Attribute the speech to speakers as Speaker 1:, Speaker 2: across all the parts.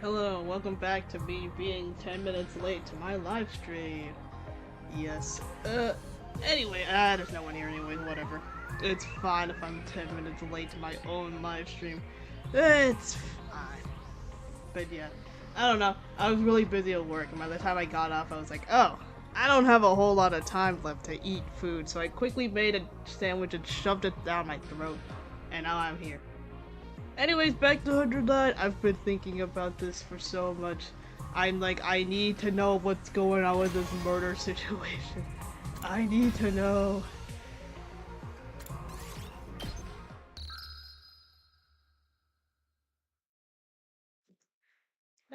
Speaker 1: Hello, welcome back to me being 10 minutes late to my live stream. Yes. Anyway, there's no one here anyway, whatever. It's fine if I'm 10 minutes late to my own live stream. It's fine. But yeah, I don't know. I was really busy at work, and by the time I got off, I was like, oh, I don't have a whole lot of time left to eat food, so I quickly made a sandwich and shoved it down my throat. And now I'm here. Anyways, back to 109. I've been thinking about this for so much. I'm like, I need to know what's going on with this murder situation. I need to know.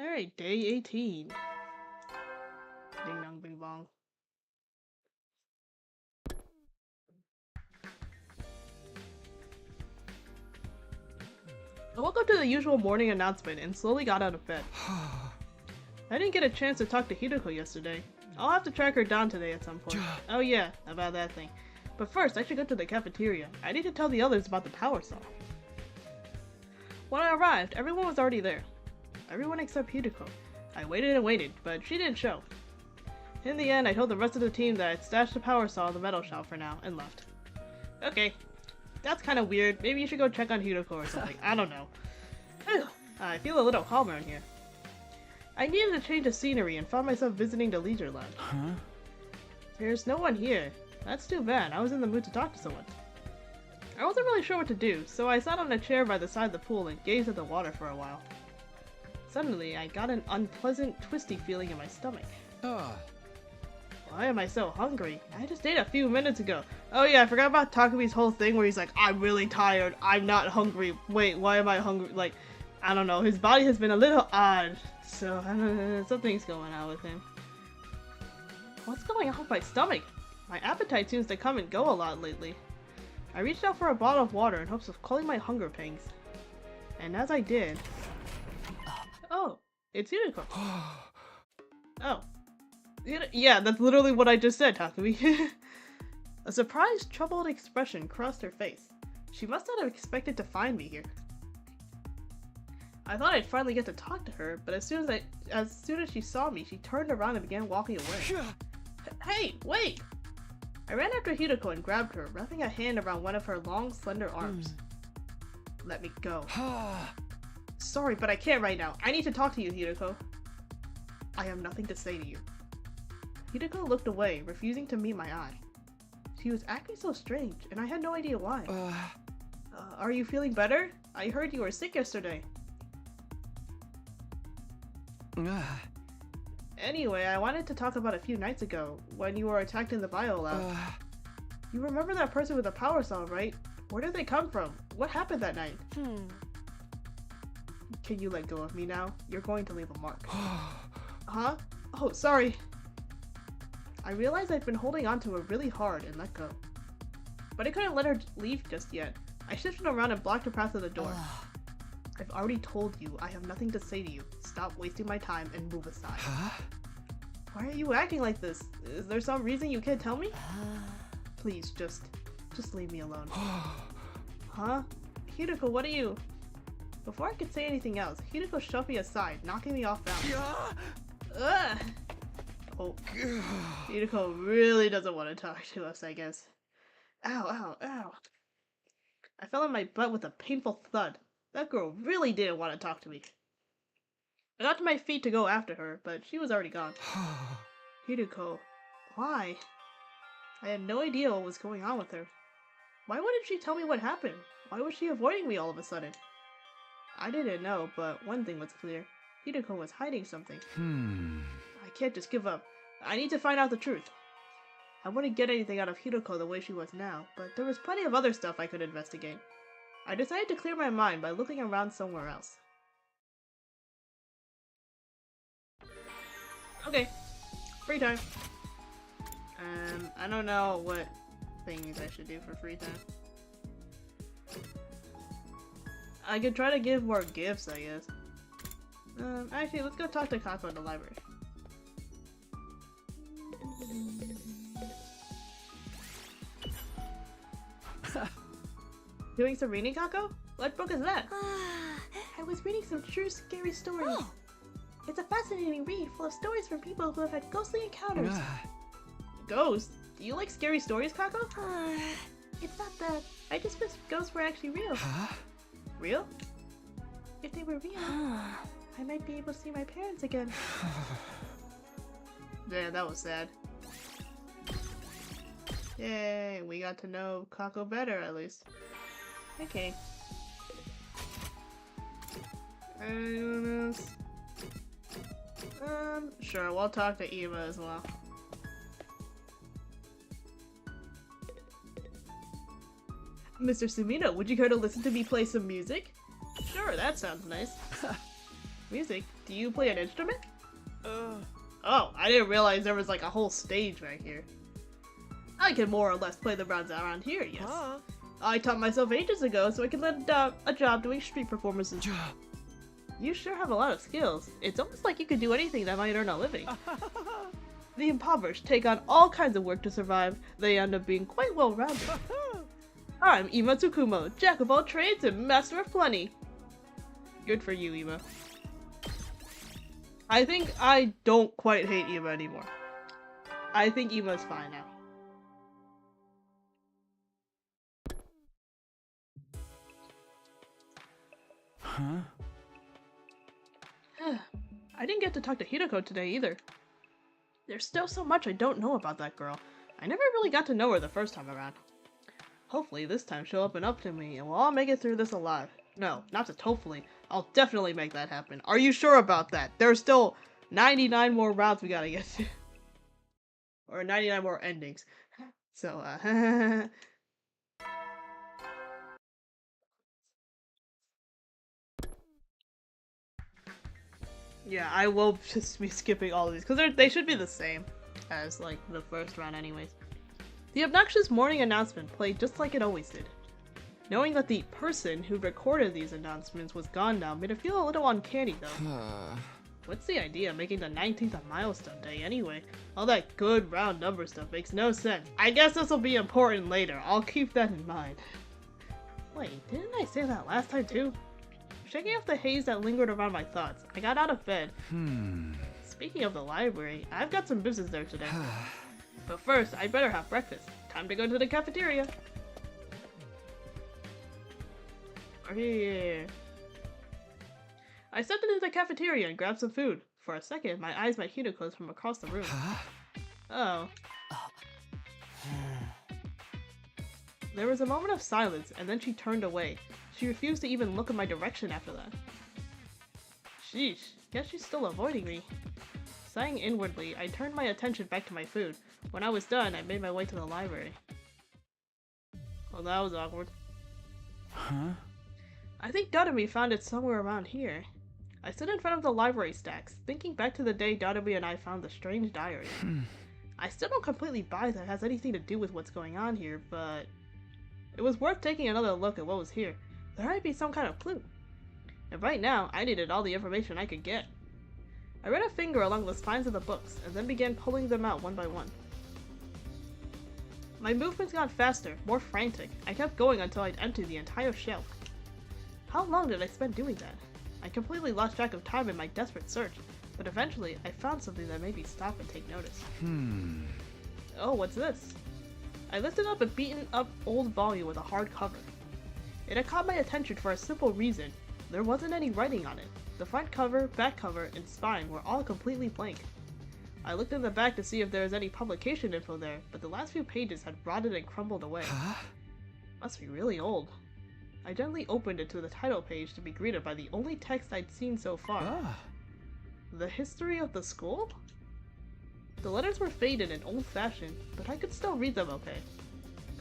Speaker 1: Alright, day 18. Ding dong bing bong. I woke up to the usual morning announcement and slowly got out of bed. I didn't get a chance to talk to Hideko yesterday. I'll have to track her down today at some point. Oh yeah, about that thing. But first, I should go to the cafeteria. I need to tell the others about the power saw. When I arrived, everyone was already there. Everyone except Hideko. I waited and waited, but she didn't show. In the end, I told the rest of the team that I'd stashed the power saw in the metal shop for now, and left. Okay. That's kind of weird. Maybe you should go check on Hideko or something. I don't know. I feel a little calmer in here. I needed to change the scenery and found myself visiting the leisure lounge.
Speaker 2: Huh?
Speaker 1: There's no one here. That's too bad. I was in the mood to talk to someone. I wasn't really sure what to do, so I sat on a chair by the side of the pool and gazed at the water for a while. Suddenly, I got an unpleasant, twisty feeling in my stomach. Why am I so hungry? I just ate a few minutes ago. Oh yeah, I forgot about Takumi's whole thing where he's like, I'm really tired, I'm not hungry. Wait, why am I hungry? Like, I don't know, his body has been a little odd. So, I don't know, something's going on with him. What's going on with my stomach? My appetite seems to come and go a lot lately. I reached out for a bottle of water in hopes of culling my hunger pangs. And as I did... Oh, it's Hideko. Oh. Yeah, that's literally what I just said, Takumi. A surprised, troubled expression crossed her face. She must not have expected to find me here. I thought I'd finally get to talk to her, but as soon as she saw me, she turned around and began walking away. Hey, wait! I ran after Hideko and grabbed her, wrapping a hand around one of her long, slender arms. Let me go. Sorry, but I can't right now. I need to talk to you, Hideko. I have nothing to say to you. Hideko looked away, refusing to meet my eye. She was acting so strange, and I had no idea why. Are you feeling better? I heard you were sick yesterday. Anyway, I wanted to talk about a few nights ago, when you were attacked in the bio lab. You remember that person with the power saw, right? Where did they come from? What happened that night? Can you let go of me now? You're going to leave a mark. Huh? Oh, sorry. I realized I'd been holding on to her really hard and let go. But I couldn't let her leave just yet. I shifted around and blocked her path to the door. I've already told you I have nothing to say to you. Stop wasting my time and move aside. Why are you acting like this? Is there some reason you can't tell me? Please, just leave me alone. Huh? Hideko, what are you? Before I could say anything else, Hideko shoved me aside, knocking me off balance. Ugh! Oh, Hideko really doesn't want to talk to us, I guess. Ow, ow, ow. I fell on my butt with a painful thud. That girl really didn't want to talk to me. I got to my feet to go after her, but she was already gone. Hideko, why? I had no idea what was going on with her. Why wouldn't she tell me what happened? Why was she avoiding me all of a sudden? I didn't know, but one thing was clear. Hideko was hiding something. I can't just give up. I need to find out the truth. I wouldn't get anything out of Hideko the way she was now, but there was plenty of other stuff I could investigate. I decided to clear my mind by looking around somewhere else. Okay, free time. I don't know what things I should do for free time. I could try to give more gifts, I guess. Actually, let's go talk to Kako in the library. Doing some reading, Kako? What book is that? I was reading some true scary stories. It's a fascinating read full of stories from people who have had ghostly encounters.
Speaker 2: Ah.
Speaker 1: Ghosts? Do you like scary stories, Kako? It's not that. I just wish ghosts were actually real.
Speaker 2: Huh?
Speaker 1: Real? If they were real, I might be able to see my parents again. Damn, that was sad. Yay, we got to know Kako better at least. Okay. Anyone else? Sure, we'll talk to Eva as well. Mr. Sumino, would you care to listen to me play some music? Sure, that sounds nice. Music? Do you play an instrument? Oh, I didn't realize there was like a whole stage back here. I can more or less play the rounds around here, yes. I taught myself ages ago so I could land a job doing street performances. You sure have a lot of skills. It's almost like you could do anything that might earn a living. The impoverished take on all kinds of work to survive. They end up being quite well-rounded. I'm Ima Tsukumo, jack of all trades and master of plenty. Good for you, Ima. I think I don't quite hate Ima anymore. I think Ima's fine now.
Speaker 2: Huh?
Speaker 1: I didn't get to talk to Hideko today either. There's still so much I don't know about that girl. I never really got to know her the first time around. Hopefully this time she'll open up to me and we'll all make it through this alive. No, not just hopefully. I'll definitely make that happen. Are you sure about that? There's still 99 more rounds we gotta get to. Or 99 more endings. So, yeah, I will just be skipping all of these, because they should be the same as, like, the first round anyways. The obnoxious morning announcement played just like it always did. Knowing that the person who recorded these announcements was gone now made it feel a little uncanny, though. What's the idea of making the 19th a milestone day anyway? All that good round number stuff makes no sense. I guess this will be important later. I'll keep that in mind. Wait, didn't I say that last time too? Shaking off the haze that lingered around my thoughts, I got out of bed. Speaking of the library, I've got some business there today. But first, I'd better have breakfast. Time to go to the cafeteria. Here. I stepped into the cafeteria and grabbed some food. For a second, my eyes met Hideko's from across the room. Oh. There was a moment of silence, and then she turned away. She refused to even look in my direction after that. Sheesh, guess she's still avoiding me. Sighing inwardly, I turned my attention back to my food. When I was done, I made my way to the library. Well, that was awkward. I think Dodami found it somewhere around here. I stood in front of the library stacks, thinking back to the day Dodami and I found the strange diary. I still don't completely buy that it has anything to do with what's going on here, but it was worth taking another look at what was here. There might be some kind of clue. And right now, I needed all the information I could get. I ran a finger along the spines of the books, and then began pulling them out one by one. My movements got faster, more frantic. I kept going until I'd emptied the entire shelf. How long did I spend doing that? I completely lost track of time in my desperate search, but eventually I found something that made me stop and take notice. Oh, what's this? I lifted up a beaten up old volume with a hard cover. It had caught my attention for a simple reason. There wasn't any writing on it. The front cover, back cover, and spine were all completely blank. I looked in the back to see if there was any publication info there, but the last few pages had rotted and crumbled away. Must be really old. I gently opened it to the title page to be greeted by the only text I'd seen so far. The history of the school? The letters were faded and old-fashioned, but I could still read them okay.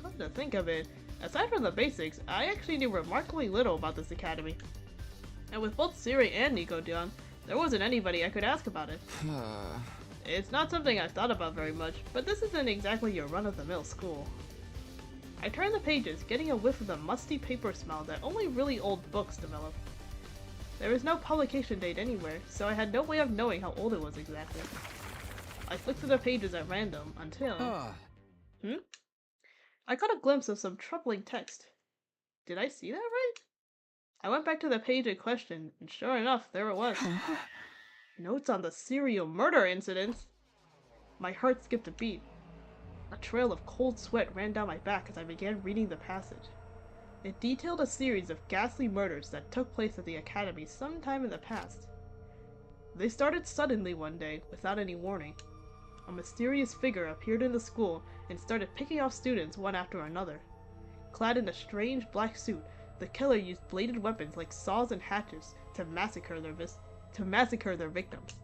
Speaker 1: Come to think of it, aside from the basics, I actually knew remarkably little about this academy. And with both Siri and Nico down, there wasn't anybody I could ask about it. It's not something I've thought about very much, but this isn't exactly your run-of-the-mill school. I turned the pages, getting a whiff of the musty paper smell that only really old books develop. There was no publication date anywhere, so I had no way of knowing how old it was exactly. I flicked through the pages at random until... I caught a glimpse of some troubling text. Did I see that right? I went back to the page in question, and sure enough, there it was. Notes on the serial murder incidents? My heart skipped a beat. A trail of cold sweat ran down my back as I began reading the passage. It detailed a series of ghastly murders that took place at the academy sometime in the past. They started suddenly one day, without any warning. A mysterious figure appeared in the school and started picking off students one after another. Clad in a strange black suit, the killer used bladed weapons like saws and hatchets to massacre their victims.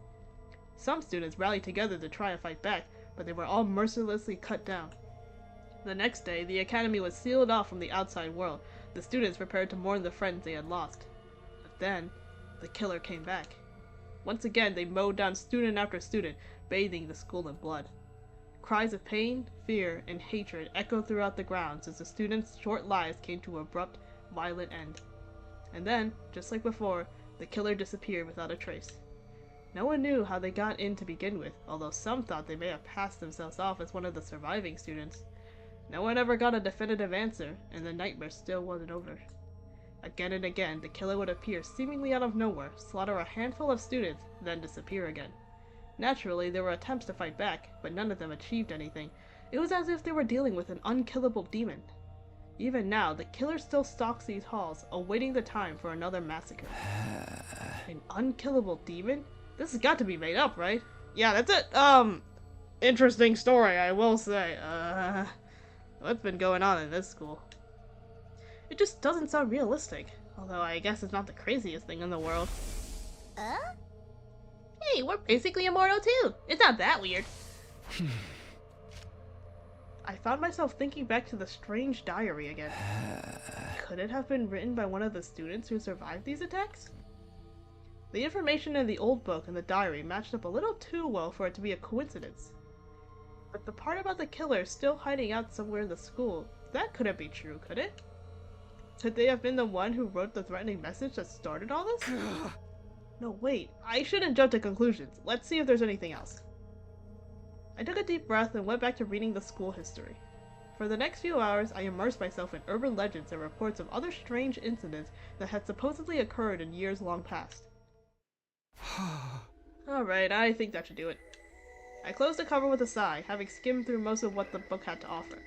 Speaker 1: Some students rallied together to try and fight back, but they were all mercilessly cut down. The next day, the academy was sealed off from the outside world. The students prepared to mourn the friends they had lost. But then, the killer came back. Once again, they mowed down student after student, bathing the school in blood. Cries of pain, fear, and hatred echoed throughout the grounds as the students' short lives came to an abrupt, violent end. And then, just like before, the killer disappeared without a trace. No one knew how they got in to begin with, although some thought they may have passed themselves off as one of the surviving students. No one ever got a definitive answer, and the nightmare still wasn't over. Again and again, the killer would appear seemingly out of nowhere, slaughter a handful of students, then disappear again. Naturally, there were attempts to fight back, but none of them achieved anything. It was as if they were dealing with an unkillable demon. Even now, the killer still stalks these halls, awaiting the time for another massacre. An unkillable demon? This has got to be made up, right? Yeah, that's it. Interesting story, I will say. What's been going on in this school? It just doesn't sound realistic. Although I guess it's not the craziest thing in the world. Hey, we're basically immortal too. It's not that weird. I found myself thinking back to the strange diary again. Could it have been written by one of the students who survived these attacks? The information in the old book and the diary matched up a little too well for it to be a coincidence. But the part about the killer still hiding out somewhere in the school, that couldn't be true, could it? Could they have been the one who wrote the threatening message that started all this? No, wait. I shouldn't jump to conclusions. Let's see if there's anything else. I took a deep breath and went back to reading the school history. For the next few hours, I immersed myself in urban legends and reports of other strange incidents that had supposedly occurred in years long past. Alright, I think that should do it. I closed the cover with a sigh, having skimmed through most of what the book had to offer.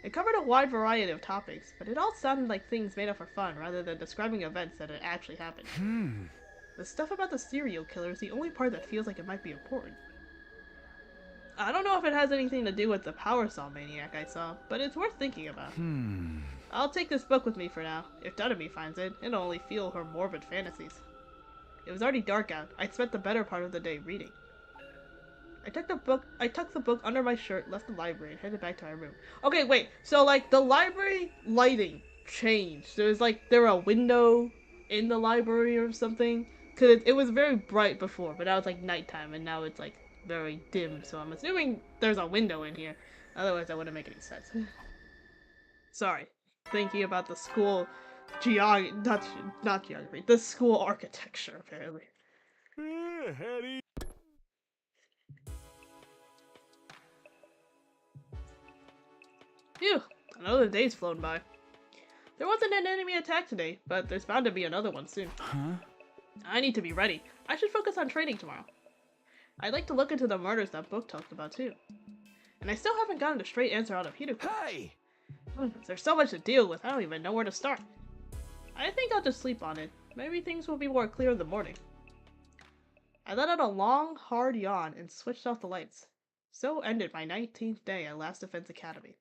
Speaker 1: It covered a wide variety of topics, but it all sounded like things made up for fun rather than describing events that had actually happened. The stuff about the serial killer is the only part that feels like it might be important. I don't know if it has anything to do with the Power Saw maniac I saw, but it's worth thinking about. I'll take this book with me for now. If Dudamy finds it, it'll only fuel her morbid fantasies. It was already dark out. I'd spent the better part of the day reading. I tucked the book under my shirt, left the library, and headed back to my room. Okay, wait. So, like, the library lighting changed. There was a window in the library or something. Because it was very bright before, but now it's, like, nighttime, and now it's, like, very dim. So I'm assuming there's a window in here. Otherwise, that wouldn't make any sense. Sorry. Thinking about the school not geography. The school architecture, apparently. Phew, another day's flown by. There wasn't an enemy attack today, but there's bound to be another one soon. I need to be ready. I should focus on training tomorrow. I'd like to look into the murders that book talked about too. And I still haven't gotten a straight answer out of Hideko.
Speaker 2: Hey!
Speaker 1: There's so much to deal with, I don't even know where to start. I think I'll just sleep on it. Maybe things will be more clear in the morning. I let out a long, hard yawn and switched off the lights. So ended my 19th day at Last Defense Academy.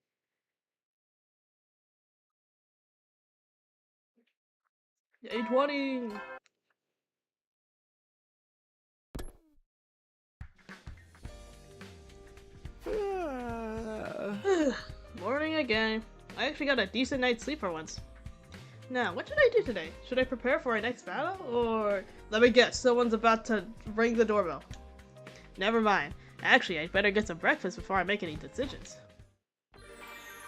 Speaker 1: Day 20! Morning again. I actually got a decent night's sleep for once. Now, what should I do today? Should I prepare for our next battle, or... Let me guess, someone's about to ring the doorbell. Never mind. Actually, I'd better get some breakfast before I make any decisions.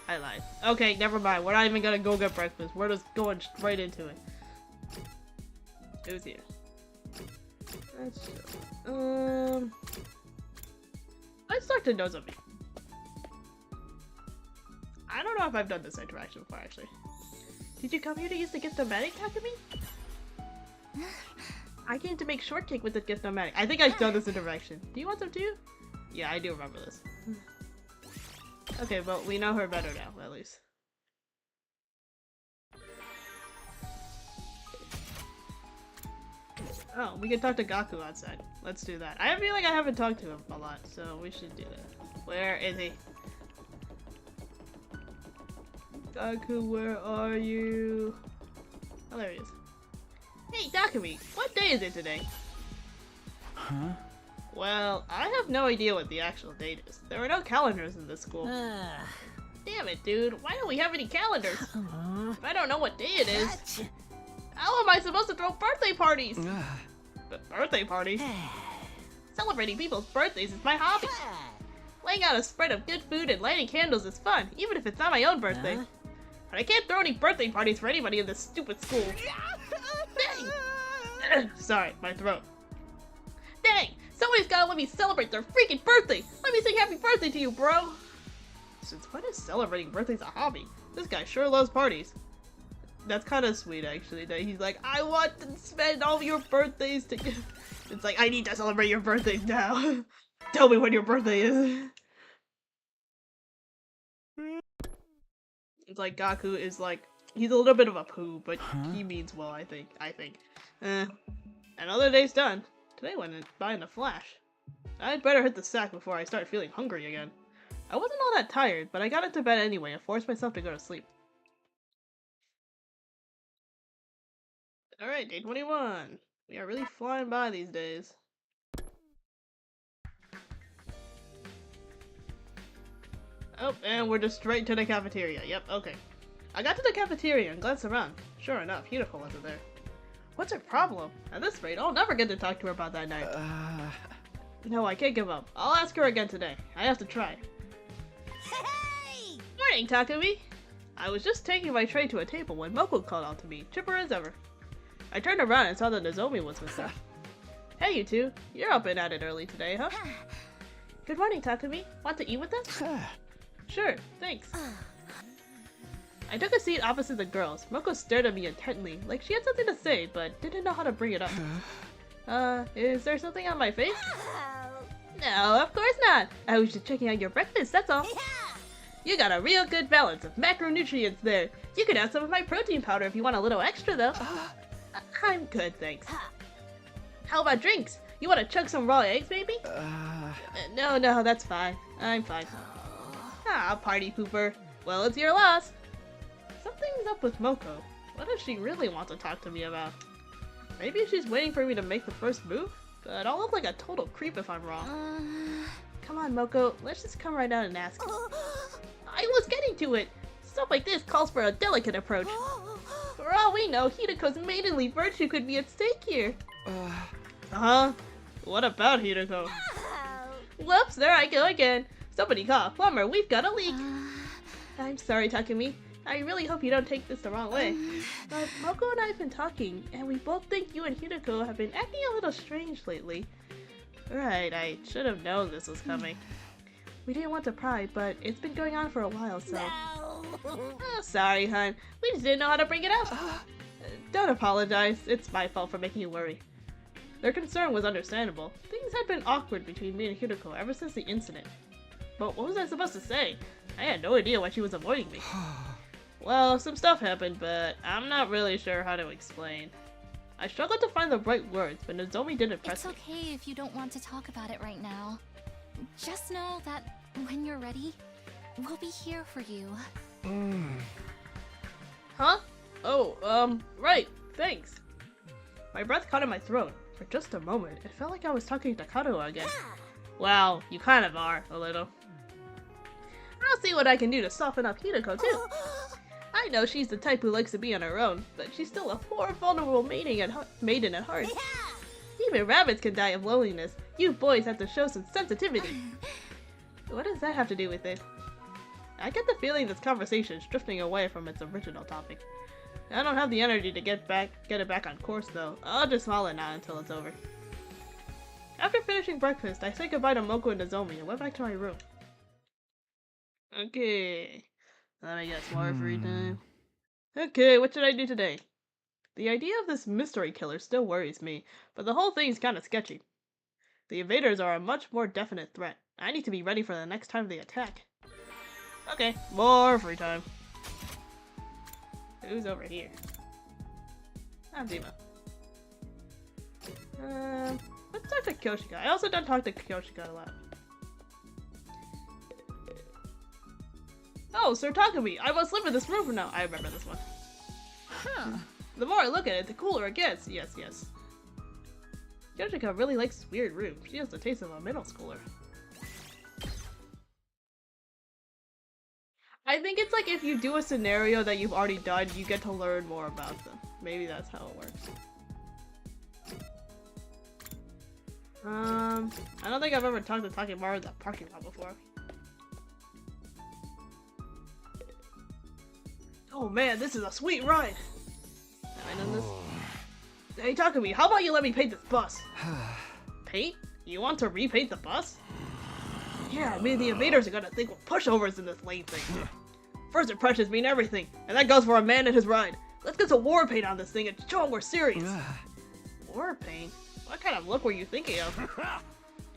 Speaker 1: I lied. Okay, never mind. We're not even gonna go get breakfast. We're just going straight into it. Who's here? Let's talk to Nozomi. I don't know if I've done this interaction before, actually. Did you come here to use the gift of Medic Alchemy? I came to make shortcake with the gift-o-matic. I think I've done this interaction. Do you want some too? Yeah, I do remember this. Okay, well, we know her better now, at least. Oh, we can talk to Gaku outside. Let's do that. I feel like I haven't talked to him a lot, so we should do that. Where is he? Gaku, where are you? Oh, there he is. Hey, Takumi, what day is it today?
Speaker 2: Huh?
Speaker 1: Well, I have no idea what the actual date is. There are no calendars in this school. Damn it, dude. Why don't we have any calendars? If I don't know what day it is, how am I supposed to throw birthday parties? Birthday parties? Celebrating people's birthdays is my hobby. Laying out a spread of good food and lighting candles is fun, even if it's not my own birthday. But I can't throw any birthday parties for anybody in this stupid school. Dang! Sorry, my throat. Dang! Somebody's gotta let me celebrate their freaking birthday! Let me sing happy birthday to you, bro! Since when is celebrating birthdays a hobby? This guy sure loves parties. That's kind of sweet, actually, that he's like, I want to spend all your birthdays together. It's like, I need to celebrate your birthdays now. Tell me when your birthday is. It's like Gaku is like, he's a little bit of a poo, but he means well, I think. Another day's done. Today went by in a flash. I'd better hit the sack before I start feeling hungry again. I wasn't all that tired, but I got into bed anyway and forced myself to go to sleep. Alright, day 21. We are really flying by these days. Oh, and we're just straight to the cafeteria. Yep, okay. I got to the cafeteria and glanced around. Sure enough, Hideko wasn't there. What's her problem? At this rate, I'll never get to talk to her about that night. No, I can't give up. I'll ask her again today. I have to try. Hey! Morning, Takumi! I was just taking my tray to a table when Moko called out to me, chipper as ever. I turned around and saw that Nozomi was with her. Hey, you two. You're up and at it early today, huh? Good morning, Takumi. Want to eat with us? Sure, thanks. I took a seat opposite the girls. Moko stared at me intently, like she had something to say, but didn't know how to bring it up. Is there something on my face? No, of course not. I was just checking out your breakfast, that's all. You got a real good balance of macronutrients there. You could have some of my protein powder if you want a little extra, though. I'm good, thanks. How about drinks? You want to chug some raw eggs, maybe? No, that's fine. I'm fine. Ah, party pooper. Well, it's your loss. Something's up with Moko. What does she really want to talk to me about? Maybe she's waiting for me to make the first move? But I'll look like a total creep if I'm wrong. Come on, Moko. Let's just come right out and ask. I was getting to it! Stuff like this calls for a delicate approach. For all we know, Hideko's maidenly virtue could be at stake here. What about Hideko? Whoops, there I go again. Somebody call a plumber, we've got a leak. I'm sorry, Takumi. I really hope you don't take this the wrong way. But Moko and I have been talking, and we both think you and Hideko have been acting a little strange lately. Right, I should have known this was coming. We didn't want to pry, but it's been going on for a while, so... Oh, sorry, hon. We just didn't know how to bring it up. Don't apologize. It's my fault for making you worry. Their concern was understandable. Things had been awkward between me and Hideko ever since the incident. But what was I supposed to say? I had no idea why she was avoiding me. Well, some stuff happened, but I'm not really sure how to explain. I struggled to find the right words, but Nozomi didn't press me.
Speaker 3: It's okay if you don't want to talk about it right now. Just know that when you're ready, we'll be here for you.
Speaker 1: Huh? Oh, right. Thanks. My breath caught in my throat. For just a moment, it felt like I was talking to Karuha again. Well, you kind of are, a little. I'll see what I can do to soften up Hideko, too. I know she's the type who likes to be on her own, but she's still a poor, vulnerable maiden at heart. Even rabbits can die of loneliness. You boys have to show some sensitivity. What does that have to do with it? I get the feeling this conversation is drifting away from its original topic. I don't have the energy to get it back on course, though. I'll just smile and nod until it's over. After finishing breakfast, I said goodbye to Moko and Nozomi and went back to my room. Okay. Let me get some more free time. Okay, what should I do today? The idea of this mystery killer still worries me, but the whole thing's kinda sketchy. The invaders are a much more definite threat. I need to be ready for the next time they attack. Okay, more free time. Who's over here? Zima. Let's talk to Kyoshika. I also don't talk to Kyoshika a lot. Oh, Sir Takumi, I must live in this room now. I remember this one.
Speaker 3: Huh.
Speaker 1: The more I look at it, the cooler it gets. Yes, yes. Kyoshika really likes this weird room. She has the taste of a middle schooler. I think it's like if you do a scenario that you've already done, you get to learn more about them. Maybe that's how it works. I don't think I've ever talked to Takemaru in that parking lot before. Oh man, this is a sweet ride! Have I done this? Hey Takumi, how about you let me paint this bus? Paint? You want to repaint the bus? Yeah, maybe the invaders are gonna think we're pushovers in this lane thing. First impressions mean everything, and that goes for a man and his ride. Let's get some war paint on this thing and show them we're serious. War paint? What kind of look were you thinking of?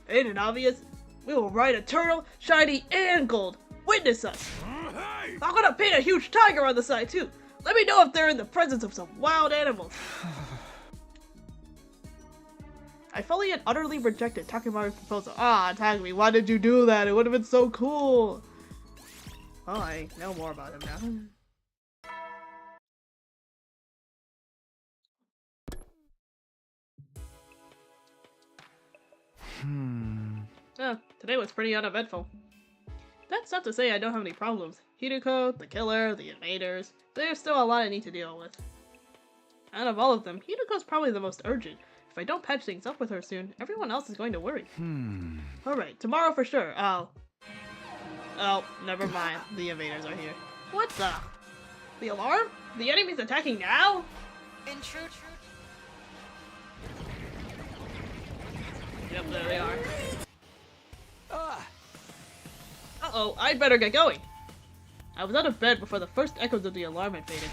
Speaker 1: Ain't it obvious? We will ride eternal, shiny, and gold. Witness us. I'm gonna paint a huge tiger on the side too. Let me know if they're in the presence of some wild animals. I fully and utterly rejected Takemaru's proposal. Ah, Takumi, why did you do that? It would have been so cool. Oh, I know more about him now. Oh, today was pretty uneventful. That's not to say I don't have any problems. Hideko, the killer, the invaders, there's still a lot I need to deal with. Out of all of them, Hideko's probably the most urgent. If I don't patch things up with her soon, everyone else is going to worry. Alright, tomorrow for sure. Oh, never mind. The invaders are here. What the? The alarm? The enemy's attacking now?
Speaker 3: Intrude.
Speaker 1: Yep, there they are. Uh-oh, I'd better get going. I was out of bed before the first echoes of the alarm had faded.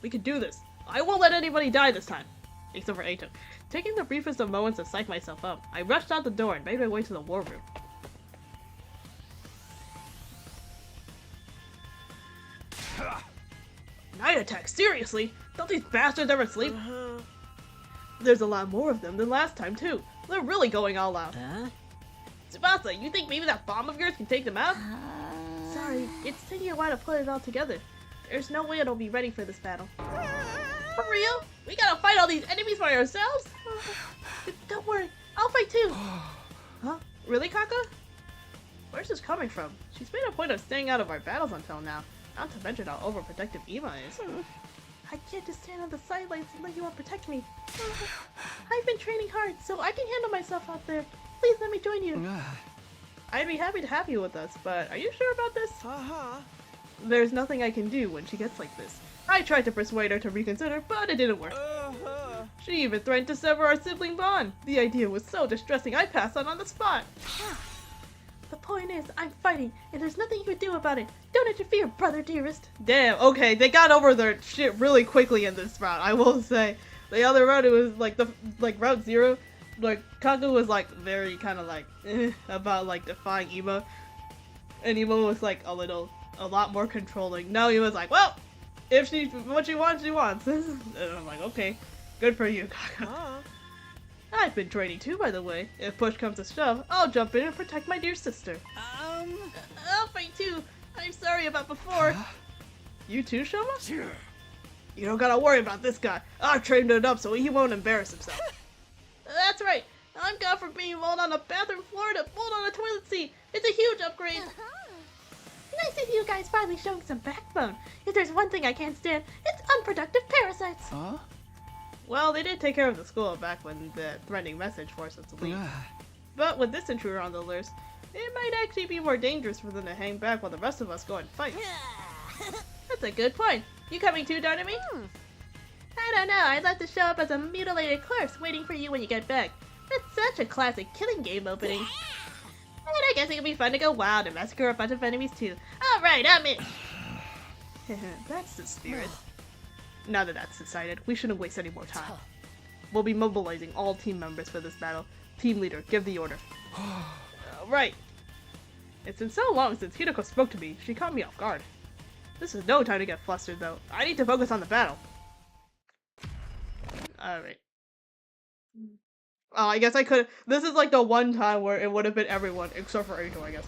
Speaker 1: We can do this. I won't let anybody die this time. Except for Eito. Taking the briefest of moments to psych myself up, I rushed out the door and made my way to the war room. Night attack, seriously? Don't these bastards ever sleep? There's a lot more of them than last time too. They're really going all out. Tsubasa, you think maybe that bomb of yours can take them out? Sorry, it's taking a while to put it all together. There's no way it'll be ready for this battle. For real? We gotta fight all these enemies by ourselves? Don't worry, I'll fight too. Huh? Really, Kaka? Where's this coming from? She's made a point of staying out of our battles until now. Not to mention how overprotective Ima is. I can't just stand on the sidelines and let you all protect me. I've been training hard, so I can handle myself out there. Please let me join you. I'd be happy to have you with us, but are you sure about this? There's nothing I can do when she gets like this. I tried to persuade her to reconsider, but it didn't work. She even threatened to sever our sibling bond. The idea was so distressing I passed on the spot. The point is, I'm fighting, and there's nothing you can do about it. Don't interfere, brother dearest. Damn, okay, they got over their shit really quickly in this round, I will say. The other round, it was like round 0. Like, Kaku was like very kind of like about like defying Ima. And Ima was like a lot more controlling. Now Ima's like, well, if what she wants, she wants. And I'm like, okay, good for you, Kaku. I've been training too, by the way. If push comes to shove, I'll jump in and protect my dear sister. I'll fight too. I'm sorry about before. You too, Shoma? You don't gotta worry about this guy. I've trained him up so he won't embarrass himself. That's right. I'm gone from being rolled on a bathroom floor to rolled on a toilet seat. It's a huge upgrade. Nice to see you guys finally showing some backbone. If there's one thing I can't stand, it's unproductive parasites. Well, they did take care of the school back when the threatening message forced us to leave. But with this intruder on the list, it might actually be more dangerous for them to hang back while the rest of us go and fight. That's a good point. You coming too, Darnami? I don't know. I'd like to show up as a mutilated corpse waiting for you when you get back. That's such a classic killing game opening. And I guess it could be fun to go wild and massacre a bunch of enemies too. Alright, I'm in. That's the spirit. now that that's decided, we shouldn't waste any more time. We'll be mobilizing all team members for this battle. Team leader, give the order. Right. It's been so long since Hideko spoke to me, she caught me off guard. This is no time to get flustered, though. I need to focus on the battle. Alright. Oh, I guess I could. This is like the one time where it would have been everyone, except for Angel, I guess.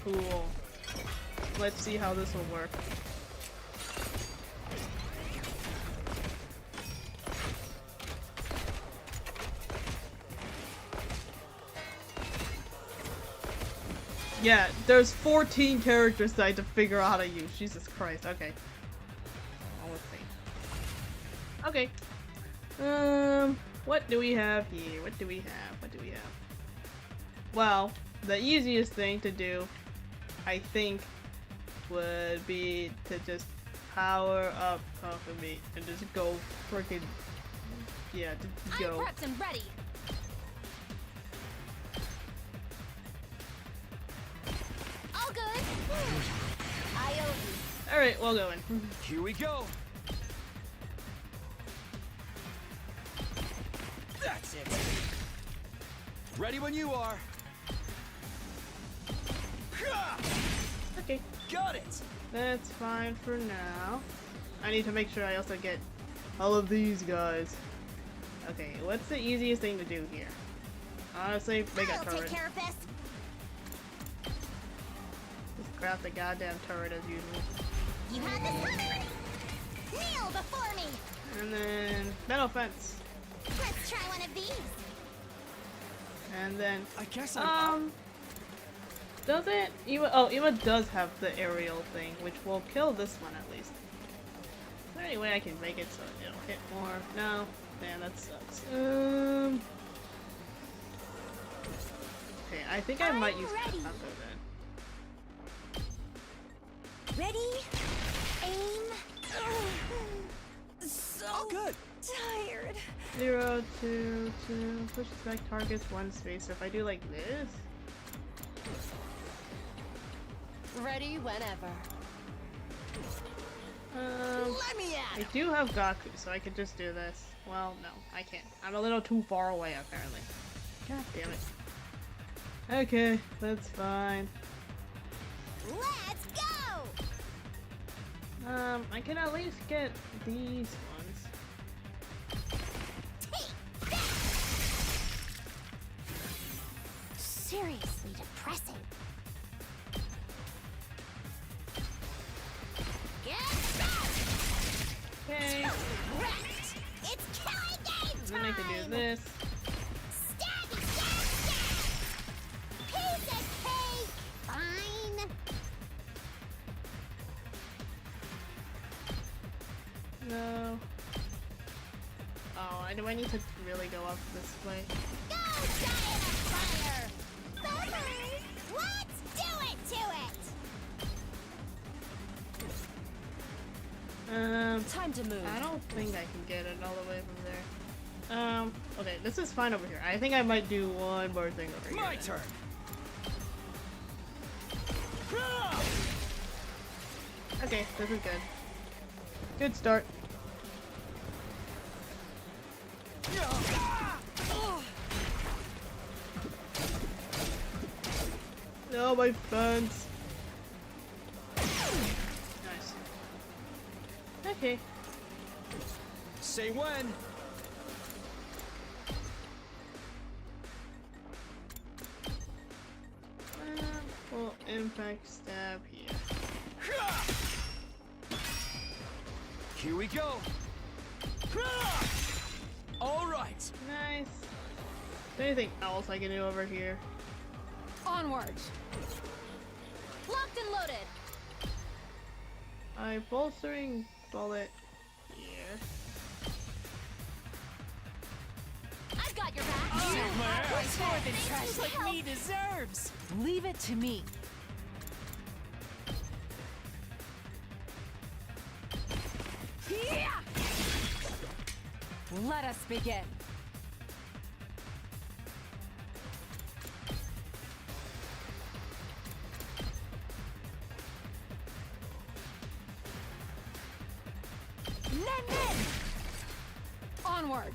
Speaker 1: Cool. Let's see how this will work. Yeah, there's 14 characters that I had to figure out how to use. Jesus Christ. Okay. Well, let's see. Okay. What do we have here? What do we have? What do we have? Well, the easiest thing to do, I think, would be to just power up Coffee Meat and just go freaking, yeah, just go.
Speaker 3: I'm prepped and ready. All good. I owe you.
Speaker 1: All right, well going.
Speaker 2: Here we go. That's it. Ready when you are.
Speaker 1: Okay.
Speaker 2: Got it.
Speaker 1: That's fine for now. I need to make sure I also get all of these guys. Okay, what's the easiest thing to do here? Honestly, make a
Speaker 3: I'll
Speaker 1: turret.
Speaker 3: take care of this.
Speaker 1: Just craft the goddamn turret as usual.
Speaker 3: You had this coming. Kneel before me.
Speaker 1: And then metal fence.
Speaker 3: Let's try one of these.
Speaker 1: And then
Speaker 2: I guess I'm
Speaker 1: does it? Ima does have the aerial thing, which will kill this one at least. Is there any way I can make it so it'll hit more? No. Man, that sucks. Okay, I think I might use
Speaker 3: ready.
Speaker 1: Katako then.
Speaker 3: Ready? Aim. So
Speaker 2: good.
Speaker 3: tired.
Speaker 1: 0, 2, 2. Pushes back targets 1 space. So if I do like this.
Speaker 3: Ready whenever.
Speaker 1: Let
Speaker 3: me at
Speaker 1: I do have Gaku, so I could just do this. Well, no, I can't. I'm a little too far away, apparently. God damn it. Okay, that's fine.
Speaker 3: Let's go!
Speaker 1: I can at least get these ones.
Speaker 3: Seriously depressing. Get back!
Speaker 1: Okay,
Speaker 3: Wrecked! It's killing game
Speaker 1: and then I can do this.
Speaker 3: Stabby, stab, stab! Piece of cake! Fine.
Speaker 1: No. Oh, do I need to really go up this way?
Speaker 3: Go, giant of fire! Bummer! Let's do it to it! Time to move.
Speaker 1: I don't think I can get it all the way from there. Okay, this is fine over here. I think I might do one more thing over here.
Speaker 2: My
Speaker 1: then.
Speaker 2: turn.
Speaker 1: Okay, this is good. Good start. No, my fence. Nice. Okay.
Speaker 2: Say when.
Speaker 1: Full impact stab here.
Speaker 2: Here we go. All right.
Speaker 1: Nice. Is there anything else I can do over here?
Speaker 3: Onward. Locked and loaded.
Speaker 1: I bolstering bullet here.
Speaker 3: I've got your back.
Speaker 4: What's more than trash like me deserves? Leave it to me. Yeah! Let us begin. Send in! Onward!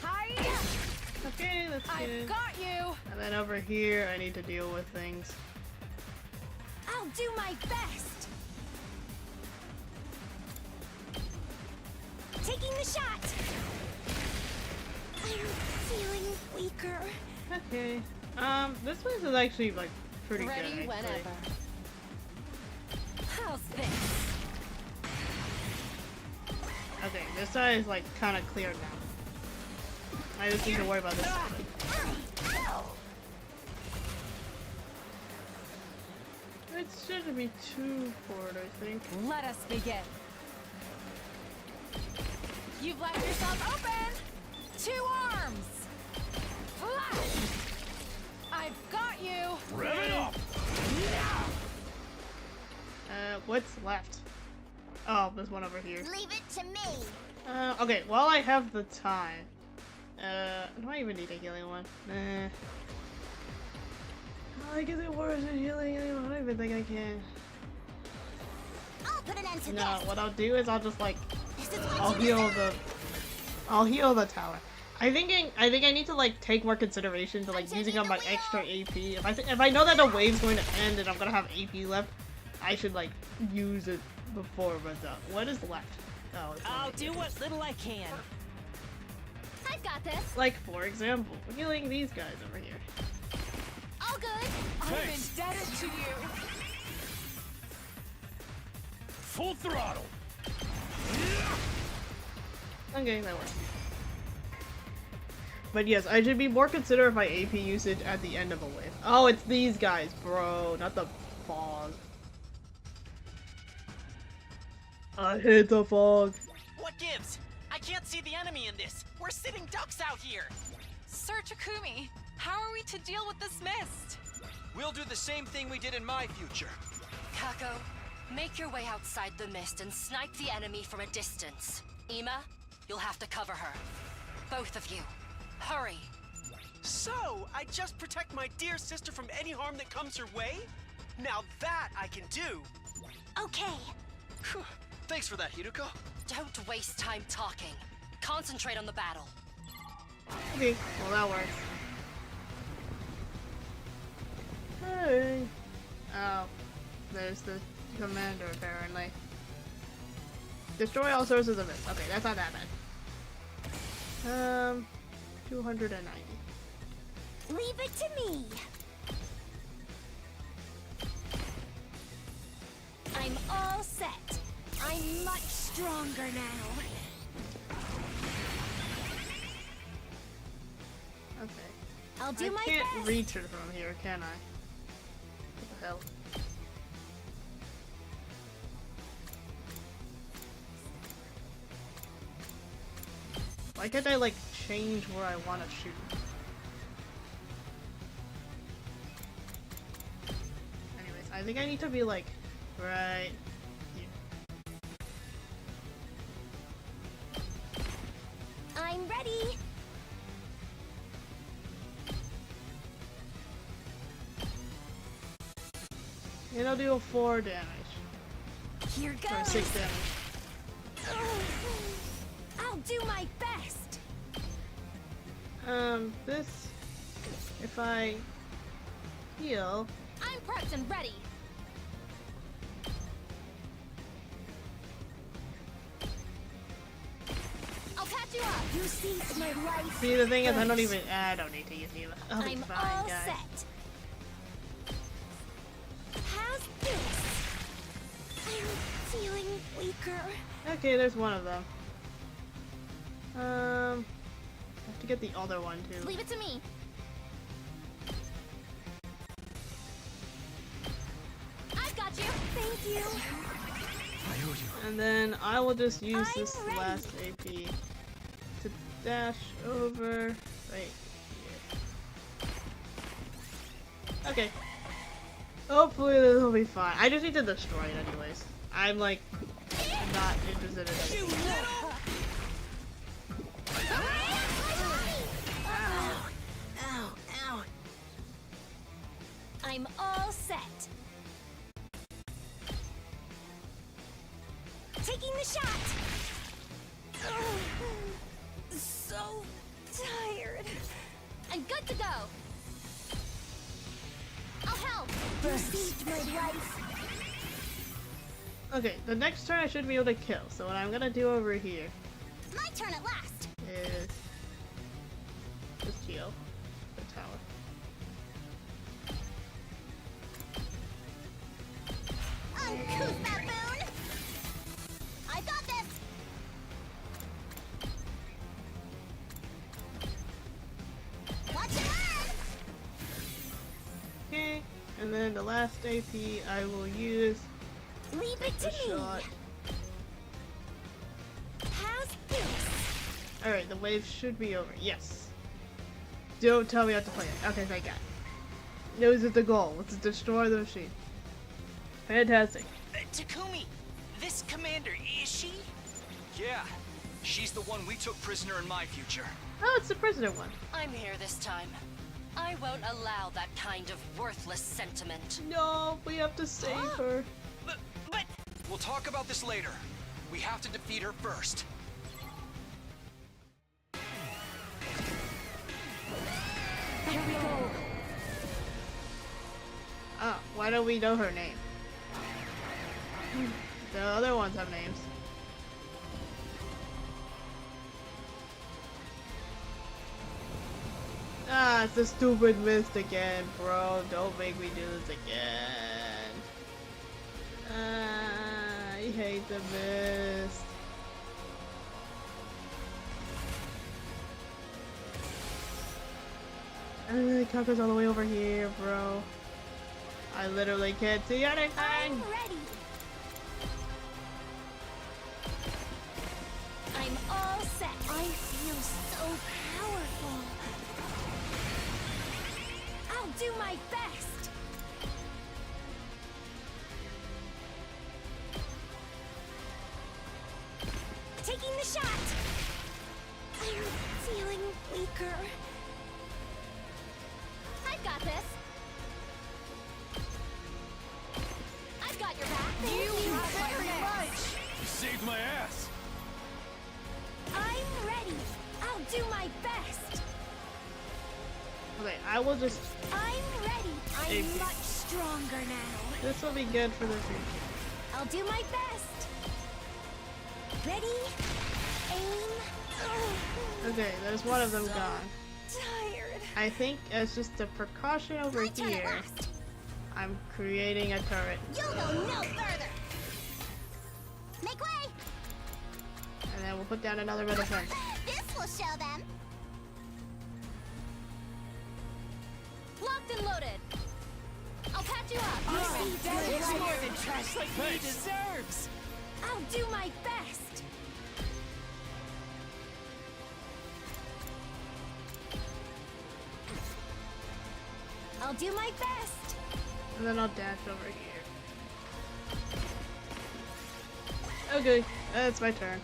Speaker 4: Hiya!
Speaker 1: Okay, that's good.
Speaker 4: I've got you!
Speaker 1: And then over here, I need to deal with things.
Speaker 3: I'll do my best. Taking the shot. I'm feeling weaker.
Speaker 1: Okay. This place is actually like pretty
Speaker 4: Ready
Speaker 1: good.
Speaker 4: whenever.
Speaker 1: Actually.
Speaker 4: How's this?
Speaker 1: Okay, this side is like kind of clear now. I just need to worry about this side. It shouldn't be too bored, I think.
Speaker 4: Let us begin. You've left yourself open! 2 arms! Flash! I've got you!
Speaker 2: Rev it up!
Speaker 1: What's left? Oh, there's one over here.
Speaker 3: Leave it to me.
Speaker 1: Okay, while I have the time, do I even need a healing one? Nah. I guess it worse than healing anyone. I don't even think I can.
Speaker 3: I'll put an end to
Speaker 1: No,
Speaker 3: this.
Speaker 1: what I'll do is I'll just like,
Speaker 3: This is what
Speaker 1: I'll
Speaker 3: you
Speaker 1: heal the tower. I think I need to like take more consideration to like using up my extra AP. If I know that the wave's going to end and I'm gonna have AP left, I should like use it before it runs out. What is left? Oh, it's
Speaker 4: I'll
Speaker 1: only
Speaker 4: do
Speaker 1: AP.
Speaker 4: what little I can.
Speaker 3: I've got this.
Speaker 1: Like for example, healing these guys over here.
Speaker 3: All good.
Speaker 4: I'm
Speaker 2: Thanks.
Speaker 4: indebted to you.
Speaker 2: Full throttle!
Speaker 1: Okay, that works. But yes, I should be more considerate of my AP usage at the end of a wave. Oh, it's these guys, bro, not the fog. I hate the fog.
Speaker 5: What gives? I can't see the enemy in this. We're sitting ducks out here.
Speaker 4: Sir Takumi, how are we to deal with this mist?
Speaker 6: We'll do the same thing we did in my future.
Speaker 7: Kako, make your way outside the mist and snipe the enemy from a distance. Ima, you'll have to cover her. Both of you. Hurry.
Speaker 5: So, I just protect my dear sister from any harm that comes her way? Now that I can do.
Speaker 3: Okay.
Speaker 6: Phew. Thanks for that, Hiruko.
Speaker 7: Don't waste time talking. Concentrate on the battle.
Speaker 1: Okay, well that works. Hey. Oh, there's the commander apparently. Destroy all sources of mist. Okay, that's not that bad. 290.
Speaker 3: Leave it to me. I'm all set. I'm much stronger now.
Speaker 1: Okay.
Speaker 3: I'll do
Speaker 1: I
Speaker 3: my
Speaker 1: can't
Speaker 3: best.
Speaker 1: reach it from here, can I? What the hell? Why can't I like change where I want to shoot? Anyways, I think I need to be like right here.
Speaker 3: I'm ready.
Speaker 1: It'll do a 4 damage.
Speaker 3: Here
Speaker 1: Or
Speaker 3: goes.
Speaker 1: 6 damage.
Speaker 3: I'll do my best.
Speaker 1: This... If I heal...
Speaker 3: I'm prepped and ready. I'll patch you up. You saved my life.
Speaker 1: See, the thing is, I don't need to use heal. I'll be
Speaker 3: I'm
Speaker 1: fine,
Speaker 3: all
Speaker 1: guys.
Speaker 3: set. How's this? I'm feeling weaker.
Speaker 1: Okay, there's one of them. I have to get the other one too.
Speaker 3: Leave it to me. I've got you. Thank you.
Speaker 1: And then I will just use
Speaker 3: I'm
Speaker 1: this
Speaker 3: ready.
Speaker 1: last AP to dash over right here. Okay. Hopefully this will be fine. I just need to destroy it anyways. I'm like not interested in it.
Speaker 3: Ow, ow. I'm all set. Taking the shot! Oh, so tired. I'm good to go. I'll help. You saved my life.
Speaker 1: Okay, the next turn I should be able to kill. So what I'm gonna do over here
Speaker 3: My turn at last.
Speaker 1: is just heal the tower.
Speaker 3: Uncouth baboon! I got this! Watch it run!
Speaker 1: Okay, and then the last AP I will use
Speaker 3: Leave it
Speaker 1: the
Speaker 3: to me!
Speaker 1: shot.
Speaker 3: How's this?
Speaker 1: Alright, the wave should be over. Yes. Don't tell me how to play it. Okay, thank God. This is the goal. Let's destroy the machine. Fantastic.
Speaker 5: Takumi, this commander, is she?
Speaker 6: Yeah, she's the one we took prisoner in my future.
Speaker 1: Oh, it's the prisoner one.
Speaker 7: I'm here this time. I won't allow that kind of worthless sentiment.
Speaker 1: No, we have to save her.
Speaker 5: But
Speaker 6: We'll talk about this later. We have to defeat her first.
Speaker 3: Here we go.
Speaker 1: Oh, why don't we know her name? The other ones have names. Ah, it's the stupid mist again, bro. Don't make me do this again. Ah, I hate the mist. And the helicopter's all the way over here, bro. I literally can't see anything.
Speaker 3: I'm ready. I'm all set. I feel so powerful. I'll do my best. Taking the shot. I'm feeling weaker. I've got this. I've got your back. Thank you very much.
Speaker 2: You saved my ass.
Speaker 3: I'm ready. I'll do my best.
Speaker 1: Okay, I will just.
Speaker 3: I'm ready.
Speaker 1: Thank
Speaker 3: I'm
Speaker 1: you.
Speaker 3: much stronger now.
Speaker 1: This will be good for the future.
Speaker 3: I'll do my best. Ready? Aim.
Speaker 1: Okay, there's one of them
Speaker 3: So
Speaker 1: gone.
Speaker 3: Tired.
Speaker 1: I think as just a precaution over
Speaker 3: My turn at
Speaker 1: here,
Speaker 3: last.
Speaker 1: I'm creating a turret.
Speaker 3: You'll go no further. Make way.
Speaker 1: And then we'll put down another bit of fence.
Speaker 3: This will show them.
Speaker 7: Locked and loaded. I'll patch you up.
Speaker 4: That is more than trash like me deserves.
Speaker 3: I'll do my best. I'll do my best.
Speaker 1: And then I'll dash over here. Okay, that's my turn.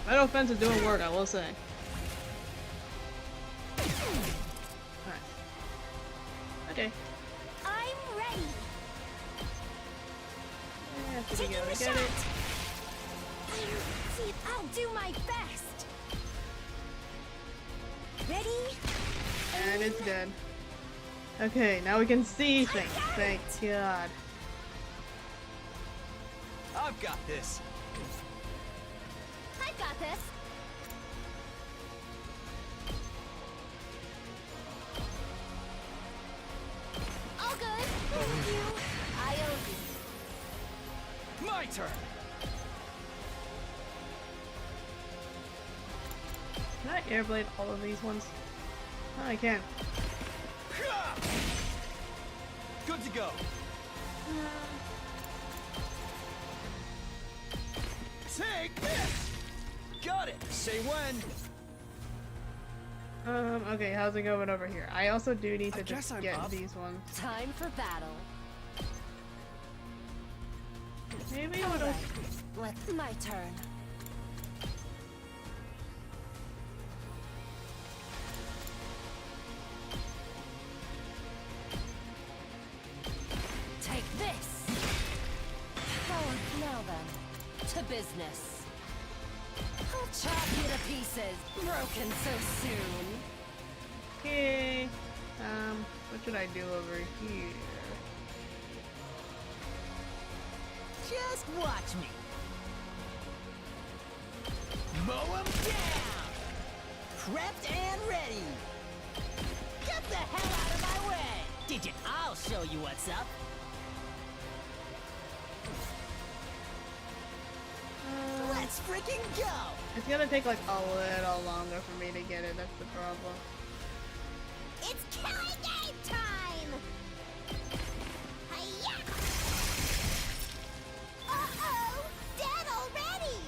Speaker 1: Metal fence is doing work, I will say. Alright. Okay.
Speaker 3: I'm ready.
Speaker 1: Yeah, here we
Speaker 3: Taking
Speaker 1: go,
Speaker 3: the
Speaker 1: we
Speaker 3: shot.
Speaker 1: get it.
Speaker 3: See, I'll do my best. Ready?
Speaker 1: And it's dead. Okay, now we can see things. Thank God.
Speaker 6: I've got this.
Speaker 3: I've got this. All good. Thank you. I owe you.
Speaker 6: My turn.
Speaker 1: Can I airblade all of these ones? Oh, I can.
Speaker 6: Good to go. Take this. Got it. Say when.
Speaker 1: Okay, how's it going over here? I also do need to
Speaker 5: I
Speaker 1: just
Speaker 5: guess I'm
Speaker 1: get
Speaker 5: up.
Speaker 1: these ones.
Speaker 7: Time for battle.
Speaker 1: Maybe it'll...
Speaker 7: Let's my turn. business. I'll chop you to pieces, broken so soon.
Speaker 1: Okay. What should I do over here?
Speaker 4: Just watch me. Mow 'em down! Prepped and ready! Get the hell out of my way! Digit, I'll show you what's up. Let's freaking go!
Speaker 1: It's gonna take like a little longer for me to get it, that's the problem.
Speaker 3: It's killing game time! Hiya! Uh-oh! Dead already!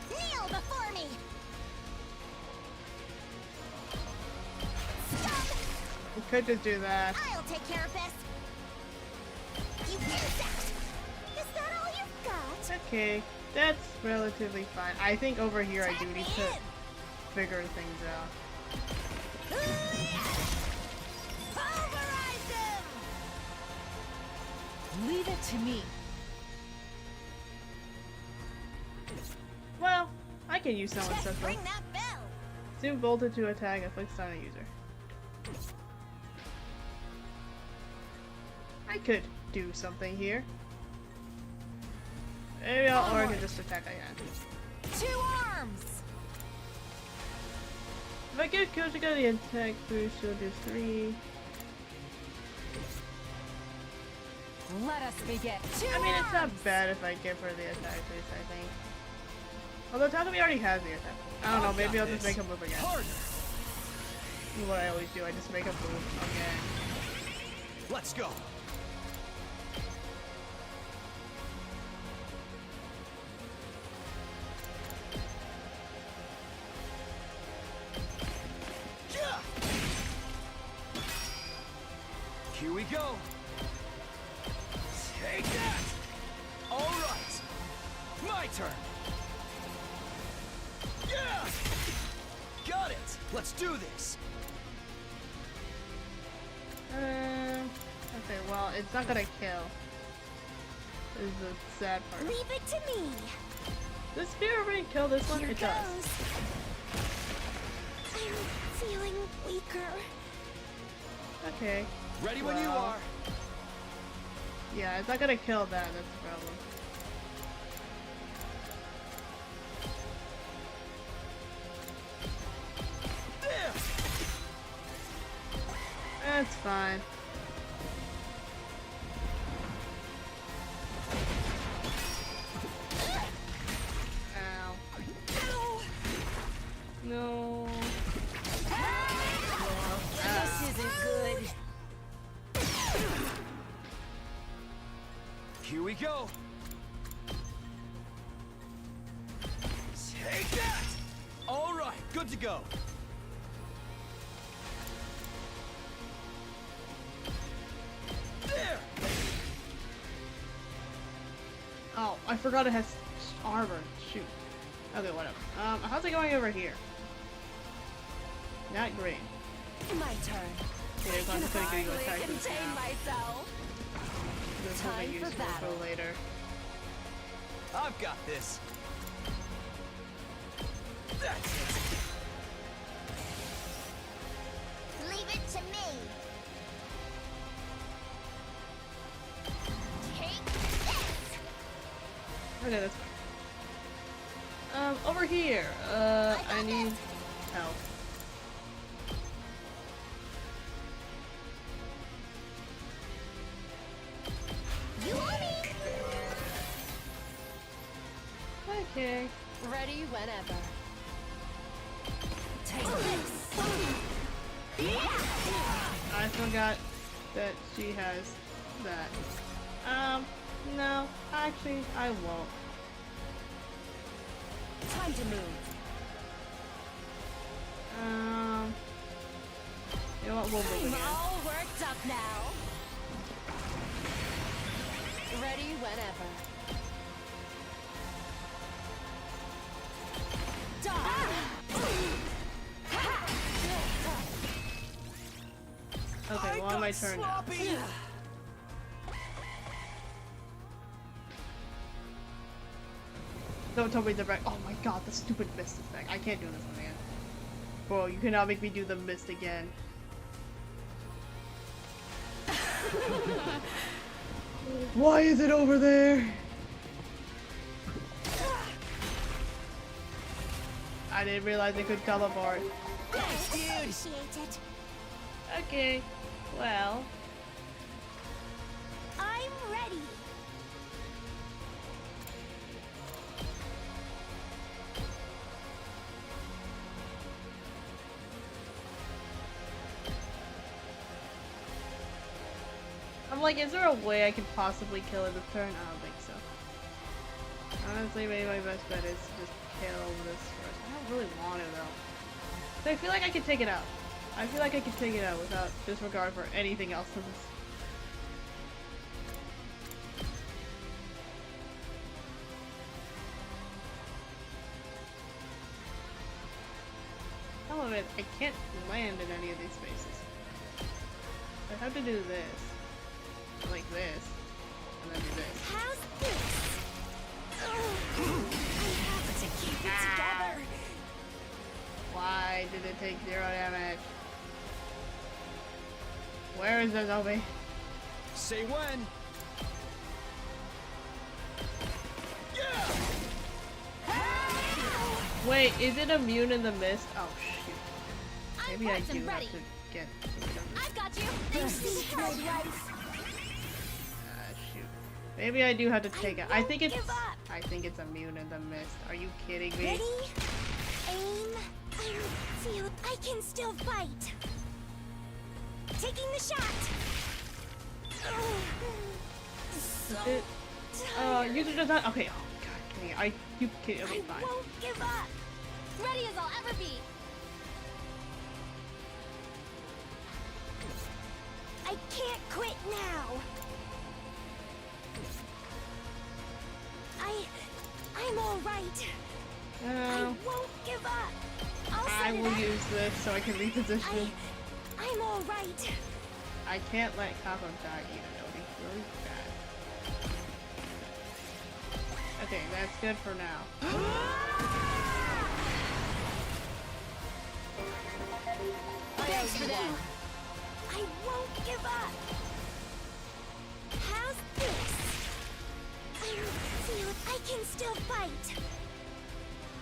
Speaker 3: Kneel before me! Stop!
Speaker 1: We could just do that.
Speaker 3: I'll take care of this! You insect! Is that all you've got?
Speaker 1: Okay, that's relatively fine. I think over here I do need to figure things out.
Speaker 3: Pulverize them!
Speaker 4: Leave it to me.
Speaker 1: Well, I can use someone's
Speaker 3: Just
Speaker 1: system.
Speaker 3: ring that bell!
Speaker 1: Zoom voltage to attack inflicts on a user. I could do something here. Maybe I'll, or I can just attack again.
Speaker 4: 2 arms!
Speaker 1: If I give Kojika the attack boost, she'll do 3.
Speaker 4: Let us begin. 2
Speaker 1: I mean, it's not
Speaker 4: arms!
Speaker 1: bad if I give her the attack boost, I think. Although Takumi already has the attack. I don't know, maybe I'll just make a move again.
Speaker 6: Harder.
Speaker 1: What I always do, I just make a move again.
Speaker 6: Let's go. Yeah. Here we go. Take that. All right. My turn. Yeah. Got it. Let's do this.
Speaker 1: Okay, well, it's not gonna kill. This is the sad part.
Speaker 3: Leave it to me!
Speaker 1: Does Spear already kill this one?
Speaker 3: Here
Speaker 1: It
Speaker 3: goes.
Speaker 1: does.
Speaker 3: I'm feeling weaker.
Speaker 1: Okay.
Speaker 6: Ready when you
Speaker 1: Well.
Speaker 6: are.
Speaker 1: Yeah, it's not gonna kill that, that's the problem.
Speaker 6: There.
Speaker 1: That's fine. Ow. No.
Speaker 4: This isn't good.
Speaker 6: Here we go. Take that. All right, good to go. There.
Speaker 1: Oh, I forgot it has armor. Shoot. Okay, whatever. How's it going over here? Not great.
Speaker 7: My turn.
Speaker 1: Okay, I'm
Speaker 7: Can
Speaker 1: just gonna give you
Speaker 7: hardly
Speaker 1: attack boost
Speaker 7: contain
Speaker 1: now.
Speaker 7: myself.
Speaker 1: This will
Speaker 7: Time
Speaker 1: be
Speaker 7: for
Speaker 1: useful
Speaker 7: battle.
Speaker 1: for later.
Speaker 6: I've got this. That's it.
Speaker 3: Leave it to me! Take this!
Speaker 1: Okay, that's fine. Over here. I need help.
Speaker 3: You owe me!
Speaker 1: Okay.
Speaker 7: Ready whenever. Take this.
Speaker 1: I forgot that she has that. No. Actually, I won't.
Speaker 7: Time to move.
Speaker 1: You know what? We'll move
Speaker 7: I'm
Speaker 1: again.
Speaker 7: all worked up now. Ready whenever.
Speaker 1: Okay, well, on my turn now.
Speaker 6: Sloppy.
Speaker 1: Don't tell me they're back. Oh my god, the stupid mist is back. I can't do this one again. Bro, you cannot make me do the mist again. Why is it over there? I didn't realize it could teleport.
Speaker 3: Appreciate it.
Speaker 1: Okay, well.
Speaker 3: I'm ready.
Speaker 1: I'm like, is there a way I could possibly kill it this turn? I don't think so. Honestly, maybe my best bet is to just kill this first. I don't really want to though. So I feel like I could take it out. I feel like I could take it out without disregard for anything else in this. Some of it, I can't land in any of these spaces. I have to do this. Like this. And then do this.
Speaker 3: How's this? I have to keep it together.
Speaker 1: Why did it take 0 damage? Where is the zombie?
Speaker 6: Say when.
Speaker 1: Wait, is it immune in the mist? Oh shoot.
Speaker 3: I'm
Speaker 1: Maybe I
Speaker 3: prepped
Speaker 1: do
Speaker 3: and
Speaker 1: have
Speaker 3: ready.
Speaker 1: to get
Speaker 3: I've got you.
Speaker 1: shoot. Maybe I do have to take it. I think it's
Speaker 3: give up.
Speaker 1: I think it's immune in the mist. Are you kidding me?
Speaker 3: Ready? Aim. Feel I can still fight. Taking the shot.
Speaker 1: It, use it as that. Okay, oh god, dang it. You kidding? Okay,
Speaker 3: I
Speaker 1: fine.
Speaker 3: won't give up. Ready as I'll ever be. I can't quit now. I'm all right. I won't give up.
Speaker 1: I will use this so I can reposition.
Speaker 3: I'm all right.
Speaker 1: I can't let Kako die even though he's really bad. Okay, that's good for now.
Speaker 3: Thanks for that. I won't give up. How's this? I can still fight.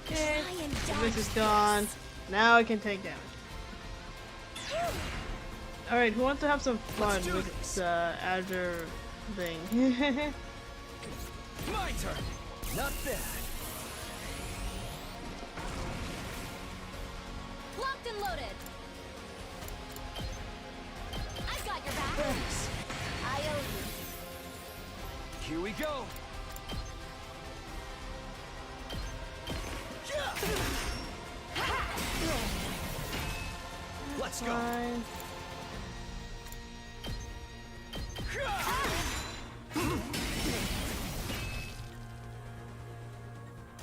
Speaker 1: Okay,
Speaker 3: Try and
Speaker 1: this is
Speaker 3: dodge
Speaker 1: gone. Now I can take damage. Alright, who wants to have some fun with this Azure thing?
Speaker 6: My turn. Not bad.
Speaker 3: Locked and loaded. I've got your back.
Speaker 6: Thanks.
Speaker 3: I owe you.
Speaker 6: Here we go. Let's go.
Speaker 1: Fine.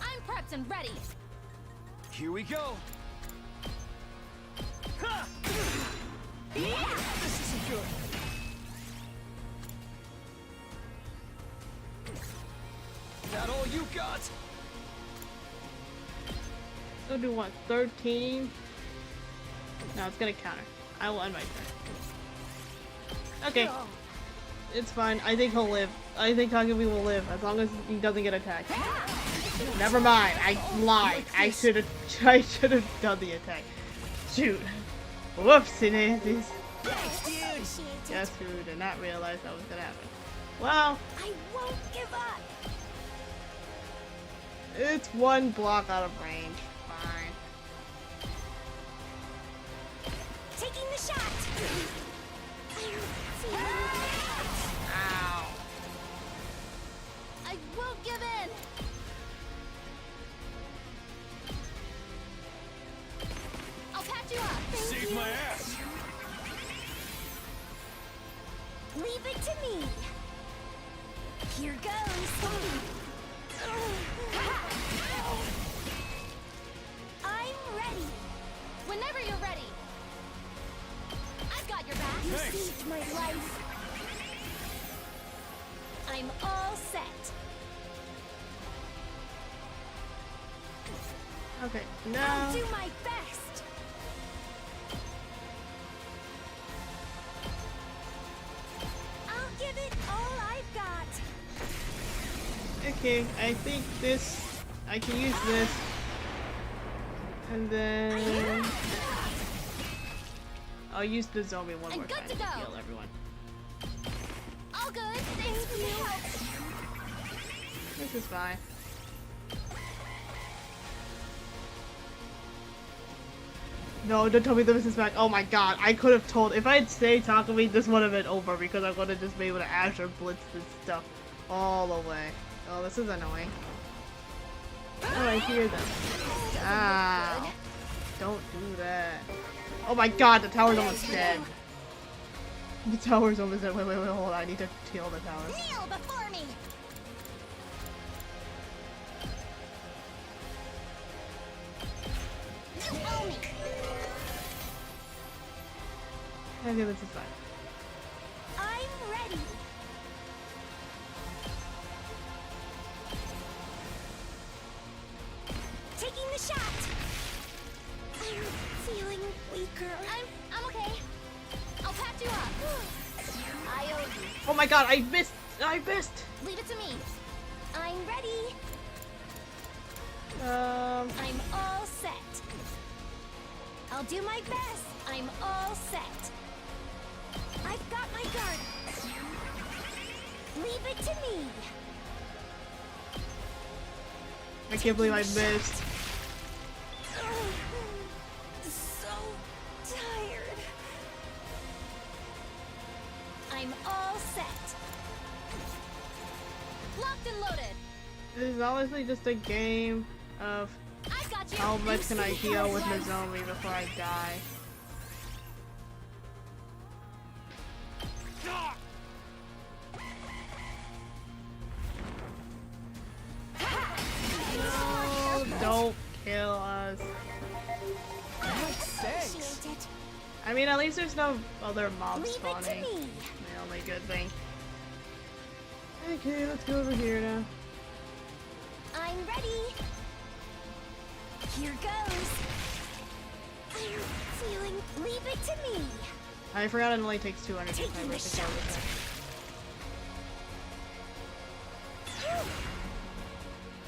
Speaker 3: I'm prepped and ready.
Speaker 6: Here we go.
Speaker 3: Yeah.
Speaker 6: This isn't good. That all you got?
Speaker 1: So do what? 13? No, it's gonna counter. I will end my turn. Okay. It's fine. I think he'll live. I think Takumi will live as long as he doesn't get attacked. Never mind. I lied. I should have done the attack. Shoot. Whoopsie daisies. Guess who did not realize that was gonna happen. Well,
Speaker 3: I won't give up.
Speaker 1: it's one block out of range. Fine.
Speaker 3: Taking the shot.
Speaker 1: Ow.
Speaker 3: I won't give in. I'll patch you up.
Speaker 6: Save my ass.
Speaker 3: Leave it to me. Here goes. I'm ready. Whenever you're ready. I've got your back. You
Speaker 6: Thanks.
Speaker 3: saved my life. I'm all set.
Speaker 1: Okay,
Speaker 3: I'll
Speaker 1: now.
Speaker 3: do my best. I'll give it all I've got.
Speaker 1: Okay, I think this. I can use this. And then. I'll use the zombie one
Speaker 3: I'm
Speaker 1: more
Speaker 3: good
Speaker 1: time
Speaker 3: to
Speaker 1: to
Speaker 3: go.
Speaker 1: heal everyone.
Speaker 3: All good. Thank you.
Speaker 1: This is fine. No, don't tell me this is back. Oh my god, I could have told. If I had stayed Takumi, this would have been over because I would have just been able to Azure Blitz this stuff all the way. Oh, this is annoying. Oh, I hear them. Ow. Don't do that. Oh my god, the tower's almost dead. The tower's almost dead. Wait, hold on. I need to heal the tower.
Speaker 3: Kneel before me. You owe me.
Speaker 1: Okay, this is fine.
Speaker 3: I'm ready. Taking the shot. I'm feeling weaker. I'm okay. I'll patch you up. I owe you.
Speaker 1: Oh my god, I missed! I missed!
Speaker 3: Leave it to me. I'm ready. I'm all set. I'll do my best. I'm all set. I've got my guard. Leave it to me.
Speaker 1: I can't believe I missed.
Speaker 3: So tired. I'm all set. Locked and loaded.
Speaker 1: This is honestly just a game of
Speaker 3: I've got you.
Speaker 1: how much can I
Speaker 3: see
Speaker 1: heal
Speaker 3: how
Speaker 1: with
Speaker 3: it
Speaker 1: Nozomi before I die. No, don't kill us.
Speaker 3: Appreciate it.
Speaker 1: I mean, at least there's no other mobs
Speaker 3: Leave it to
Speaker 1: spawning.
Speaker 3: me.
Speaker 1: The only good thing. Okay, let's go over here now.
Speaker 3: I'm ready. Here goes. I'm feeling. Leave it to me.
Speaker 1: I forgot it only takes 200 to
Speaker 3: Taking
Speaker 1: cover
Speaker 3: the
Speaker 1: the
Speaker 3: shot.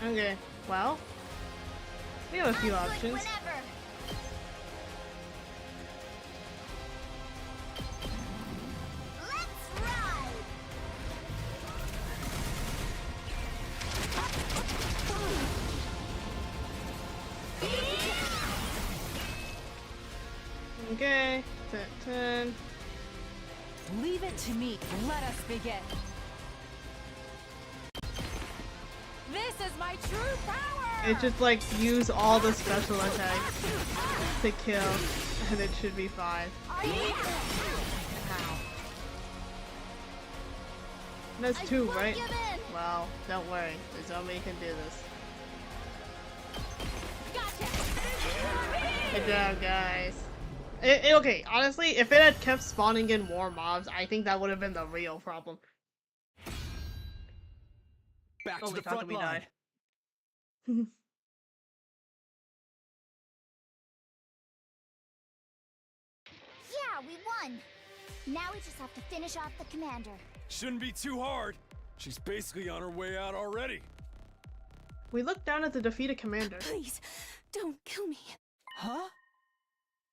Speaker 1: Okay, well, we have a few
Speaker 3: I'm good
Speaker 1: options.
Speaker 3: whenever. Let's ride.
Speaker 1: Okay, 10.
Speaker 8: Leave it to me. Let us begin. This is my true power!
Speaker 1: It just like use all the special attacks to kill, and it should be fine. Ow. That's 2,
Speaker 3: won't
Speaker 1: right?
Speaker 3: give in.
Speaker 1: Well, don't worry, the zombie can do this. Good job, guys. Okay, honestly, if it had kept spawning in more mobs, I think that would have been the real problem.
Speaker 6: Back to
Speaker 1: Holy
Speaker 6: the front
Speaker 1: Takumi
Speaker 6: line.
Speaker 1: died.
Speaker 3: Yeah, we won. Now we just have to finish off the commander.
Speaker 2: Shouldn't be too hard. She's basically on her way out already.
Speaker 1: We looked down at the defeated commander.
Speaker 3: Please, don't kill me.
Speaker 4: Huh?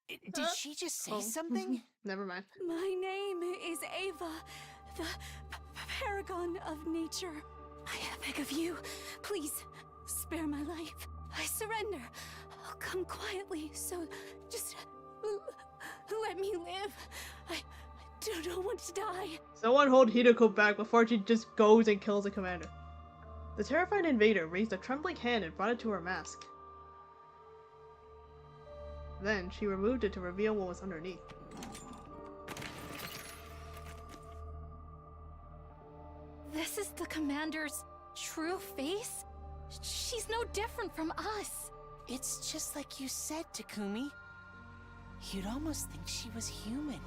Speaker 4: Did she just say
Speaker 1: Oh.
Speaker 4: something?
Speaker 1: Never mind.
Speaker 9: My name is Ava, the paragon of nature. I beg of you, please spare my life. I surrender. I'll come quietly, so just let me live. I don't want to die.
Speaker 1: Someone hold Hideko back before she just goes and kills the commander. The terrified invader raised a trembling hand and brought it to her mask. Then she removed it to reveal what was underneath.
Speaker 3: This is the commander's true face? She's no different from us.
Speaker 4: It's just like you said, Takumi. You'd almost think she was human.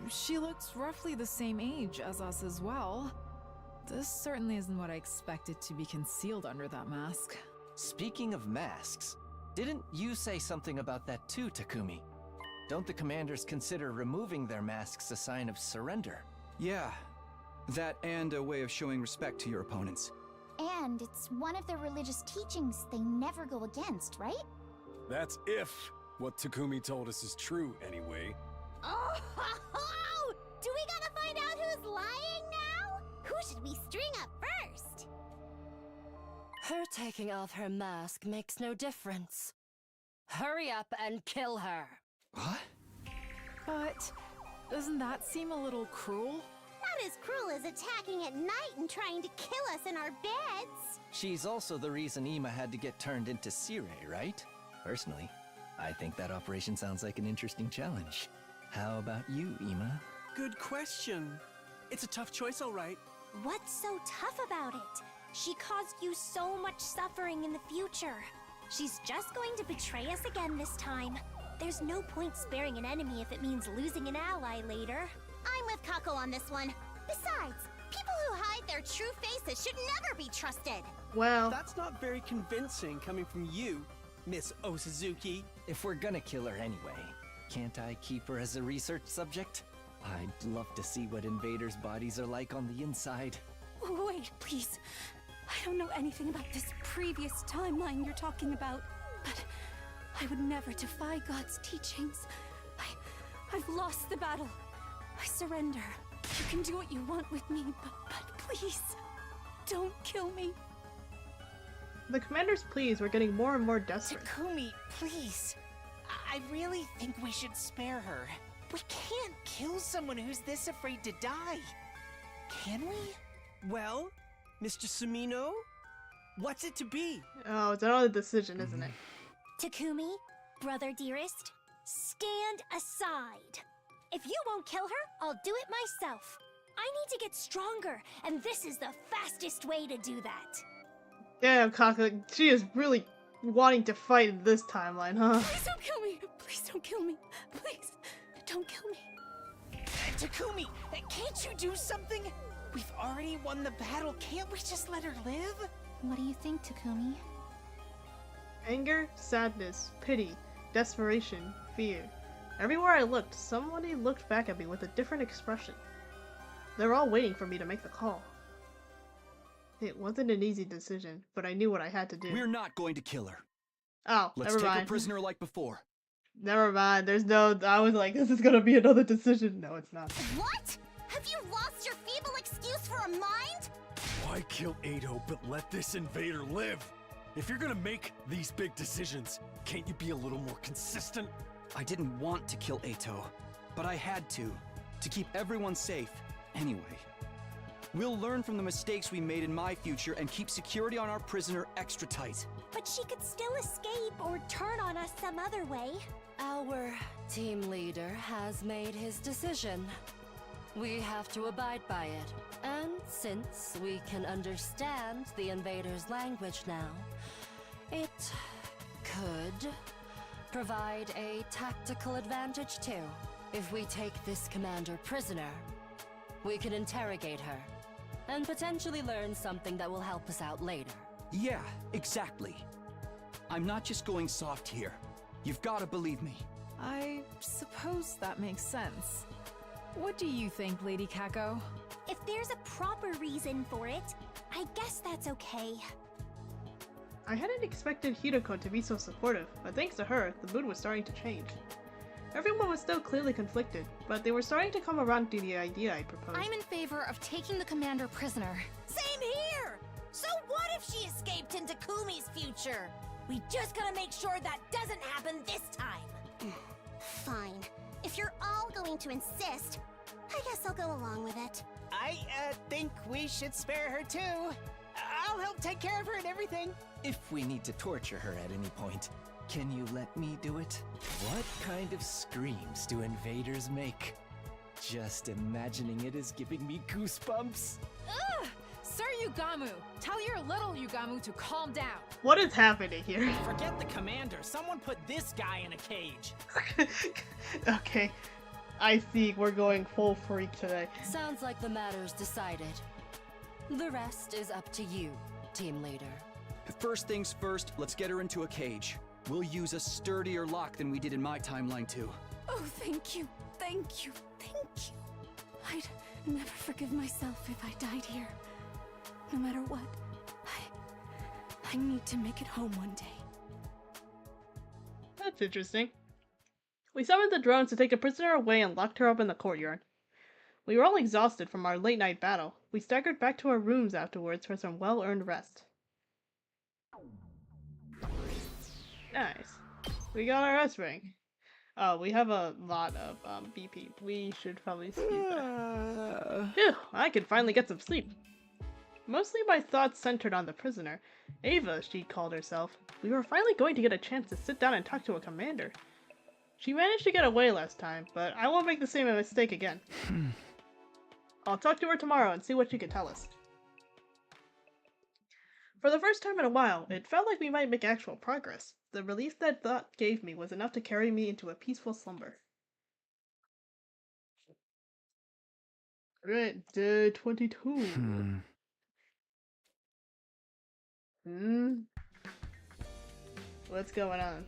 Speaker 8: She looks roughly the same age as us as well. This certainly isn't what I expected to be concealed under that mask.
Speaker 10: Speaking of masks, didn't you say something about that too, Takumi? Don't the commanders consider removing their masks a sign of surrender?
Speaker 6: Yeah, that and a way of showing respect to your opponents.
Speaker 3: And it's one of their religious teachings they never go against, right?
Speaker 2: That's if what Takumi told us is true, anyway.
Speaker 3: Oh, do we gotta find out who's lying now? Who should we string up first?
Speaker 7: Her taking off her mask makes no difference. Hurry up and kill her.
Speaker 6: What?
Speaker 8: But doesn't that seem a little cruel?
Speaker 3: Not as cruel as attacking at night and trying to kill us in our beds.
Speaker 10: She's also the reason Ima had to get turned into Sirei, right? Personally, I think that operation sounds like an interesting challenge. How about you, Ima?
Speaker 5: Good question. It's a tough choice, all right.
Speaker 3: What's so tough about it? She caused you so much suffering in the future. She's just going to betray us again this time. There's no point sparing an enemy if it means losing an ally later. I'm with Kako on this one. Besides, people who hide their true faces should never be trusted.
Speaker 1: Well,
Speaker 5: That's not very convincing coming from you, Miss Osuzuki.
Speaker 10: If we're gonna kill her anyway, can't I keep her as a research subject? I'd love to see what invaders' bodies are like on the inside.
Speaker 9: Wait, please. I don't know anything about this previous timeline you're talking about, but I would never defy God's teachings. I've lost the battle. I surrender. You can do what you want with me, but please, don't kill me.
Speaker 1: the commander's pleas were getting more and more desperate.
Speaker 4: Takumi, please. I really think we should spare her. We can't kill someone who's this afraid to die. Can we?
Speaker 5: Well, Mr. Sumino, what's it to be?
Speaker 1: Oh, it's another decision, isn't it?
Speaker 3: Takumi, brother dearest, stand aside. If you won't kill her, I'll do it myself. I need to get stronger, and this is the fastest way to do that.
Speaker 1: Damn, Kaka, she is really wanting to fight in this timeline, huh?
Speaker 9: Please don't kill me. Please don't kill me. Please, don't kill me.
Speaker 4: Takumi, can't you do something? We've already won the battle. Can't we just let her live?
Speaker 3: What do you think, Takumi?
Speaker 1: Anger, sadness, pity, desperation, fear. Everywhere I looked, somebody looked back at me with a different expression. They were all waiting for me to make the call. It wasn't an easy decision, but I knew what I had to do.
Speaker 6: We're not going to kill her.
Speaker 1: Oh,
Speaker 6: Let's
Speaker 1: never
Speaker 6: take
Speaker 1: mind.
Speaker 6: her prisoner like before.
Speaker 1: Never mind. There's no. I was like, this is gonna be another decision. No, it's not.
Speaker 3: What? Have you lost your feeble excuse for a mind?
Speaker 2: Why kill Ado but let this invader live? If you're gonna make these big decisions, can't you be a little more consistent?
Speaker 6: I didn't want to kill Ato, but I had to keep everyone safe. Anyway, we'll learn from the mistakes we made in my future and keep security on our prisoner extra tight.
Speaker 3: But she could still escape or turn on us some other way.
Speaker 7: Our team leader has made his decision. We have to abide by it. And since we can understand the invader's language now, it could provide a tactical advantage too. If we take this commander prisoner, we can interrogate her and potentially learn something that will help us out later.
Speaker 6: Yeah, exactly. I'm not just going soft here. You've got to believe me.
Speaker 8: I suppose that makes sense. What do you think, Lady Kako?
Speaker 3: If there's a proper reason for it, I guess that's okay.
Speaker 1: I hadn't expected Hideko to be so supportive, but thanks to her, the mood was starting to change. Everyone was still clearly conflicted, but they were starting to come around to the idea I proposed.
Speaker 9: I'm in favor of taking the commander prisoner.
Speaker 3: Same here! So what if she escaped into Kumi's future? We just gotta make sure that doesn't happen this time. Fine. If you're all going to insist, I guess I'll go along with it.
Speaker 4: I think we should spare her too. I'll help take care of her and everything.
Speaker 10: If we need to torture her at any point, can you let me do it? What kind of screams do invaders make? Just imagining it is giving me goosebumps.
Speaker 8: Ugh! Sir Yugamu, tell your little Yugamu to calm down.
Speaker 1: What is happening here?
Speaker 4: Forget the commander. Someone put this guy in a cage.
Speaker 1: Okay, I see we're going full freak today.
Speaker 7: Sounds like the matter's decided. The rest is up to you, team leader.
Speaker 6: First things first, let's get her into a cage. We'll use a sturdier lock than we did in my timeline too.
Speaker 9: Oh, thank you, thank you, thank you. I'd never forgive myself if I died here. No matter what, I need to make it home one day.
Speaker 1: That's interesting. We summoned the drones to take the prisoner away and locked her up in the courtyard. We were all exhausted from our late night battle. We staggered back to our rooms afterwards for some well-earned rest. Nice. We got our S rank. Oh, we have a lot of BP. We should probably skip that. Phew, I could finally get some sleep. Mostly my thoughts centered on the prisoner. Ava, she called herself. We were finally going to get a chance to sit down and talk to a commander. She managed to get away last time, but I won't make the same mistake again. I'll talk to her tomorrow and see what she can tell us. For the first time in a while, it felt like we might make actual progress. The relief that thought gave me was enough to carry me into a peaceful slumber. Alright, day 22. What's going on?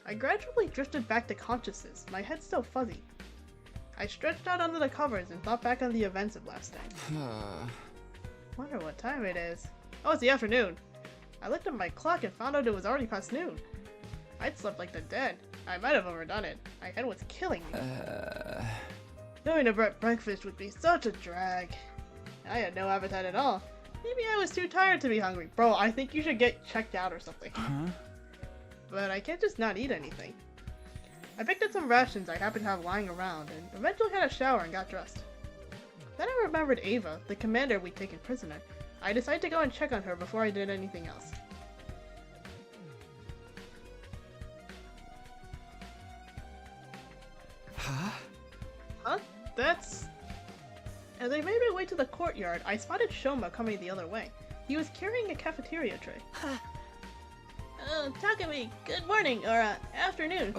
Speaker 1: I gradually drifted back to consciousness, my head still fuzzy. I stretched out under the covers and thought back on the events of last night. Wonder what time it is. Oh, it's the afternoon. I looked at my clock and found out it was already past noon. I'd slept like the dead. I might have overdone it. My head was killing me. Going to breakfast would be such a drag. I had no appetite at all. Maybe I was too tired to be hungry. Bro, I think you should get checked out or something. But I can't just not eat anything. I picked up some rations I happened to have lying around and eventually had a shower and got dressed. Then I remembered Ava, the commander we'd taken prisoner. I decided to go and check on her before I did anything else. Huh? That's... As I made my way to the courtyard, I spotted Shoma coming the other way. He was carrying a cafeteria tray. Takumi, good morning, or afternoon.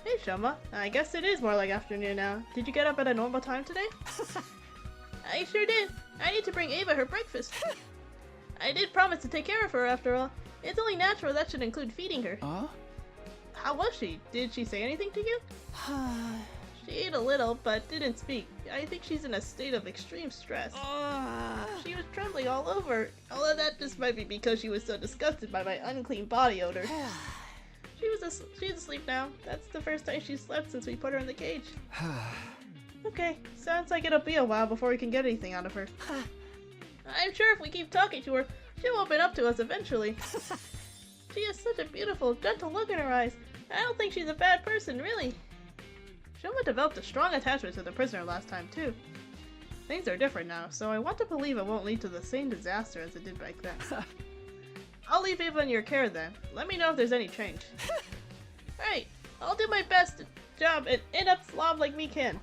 Speaker 1: Hey Shoma, I guess it is more like afternoon now. Did you get up at a normal time today? I sure did. I need to bring Ava her breakfast. I did promise to take care of her after all. It's only natural that should include feeding her. How was she? Did she say anything to you? She ate a little, but didn't speak. I think she's in a state of extreme stress. She was trembling all over. Although that just might be because she was so disgusted by my unclean body odor. She's asleep now. That's the first time she's slept since we put her in the cage. Okay, sounds like it'll be a while before we can get anything out of her. I'm sure if we keep talking to her, she'll open up to us eventually. She has such a beautiful, gentle look in her eyes. I don't think she's a bad person, really. Shoma developed a strong attachment to the prisoner last time, too. Things are different now, so I want to believe it won't lead to the same disaster as it did back then. I'll leave Ava in your care then. Let me know if there's any change. Right, I'll do my best job an inept slob like me can.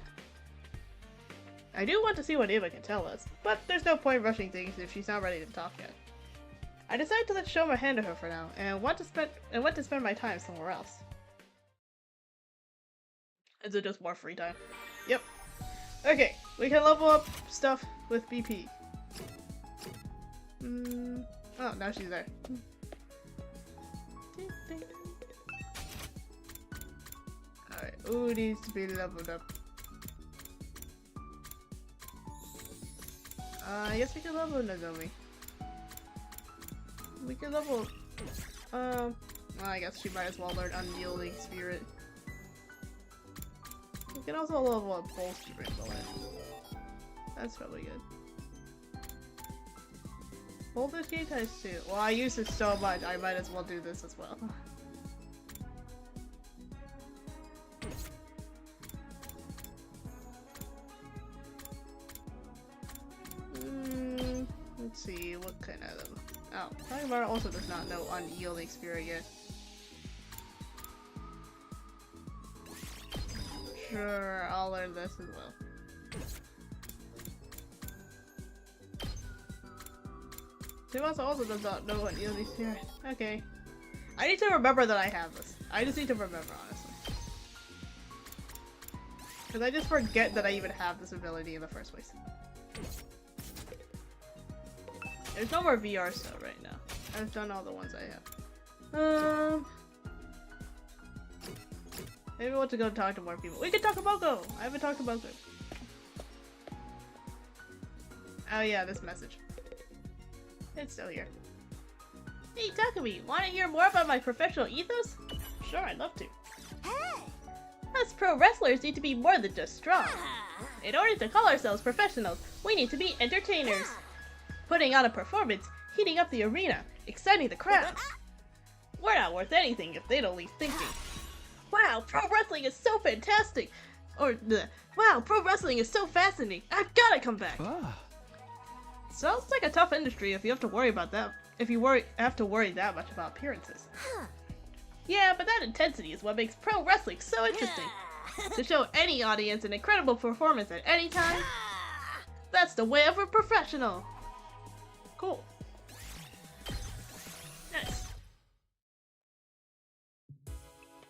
Speaker 1: I do want to see what Ava can tell us, but there's no point rushing things if she's not ready to talk yet. I decided to let Shoma handle her for now, and went to spend my time somewhere else. Is it just more free time? Yep. Okay, we can level up stuff with BP. Oh, now she's there. Alright, ooh, needs to be leveled up. I guess we can level Nozomi. We can level... well, I guess she might as well learn Unyielding Spirit. We can also level up Bolstering Bullet. That's probably good. Voltage Gate times 2. Well, I use this so much, I might as well do this as well. Let's see, what kind of them? Oh, Kagibara also does not know Unyielding Spirit yet. Sure, I'll learn this as well. Tsubasa also does not know Unyielding Spirit. Okay. I need to remember that I have this. I just need to remember, honestly. Because I just forget that I even have this ability in the first place. There's no more VR stuff right now. I've done all the ones I have. Maybe we want to go talk to more people. We can talk to Boko! I haven't talked to Boko. Oh yeah, this message. It's still here. Hey Takumi, want to hear more about my professional ethos? Sure, I'd love to.
Speaker 3: Hey!
Speaker 1: Us pro wrestlers need to be more than just strong. In order to call ourselves professionals, we need to be entertainers. Putting on a performance, heating up the arena, exciting the crowd. We're not worth anything if they don't leave thinking, wow, pro wrestling is so fantastic! Or, wow, pro wrestling is so fascinating, I've gotta come back! Sounds like a tough industry if you have to worry about that. If you have to worry that much about appearances. Yeah, but that intensity is what makes pro wrestling so interesting. To show any audience an incredible performance at any time. That's the way of a professional. Cool. Nice.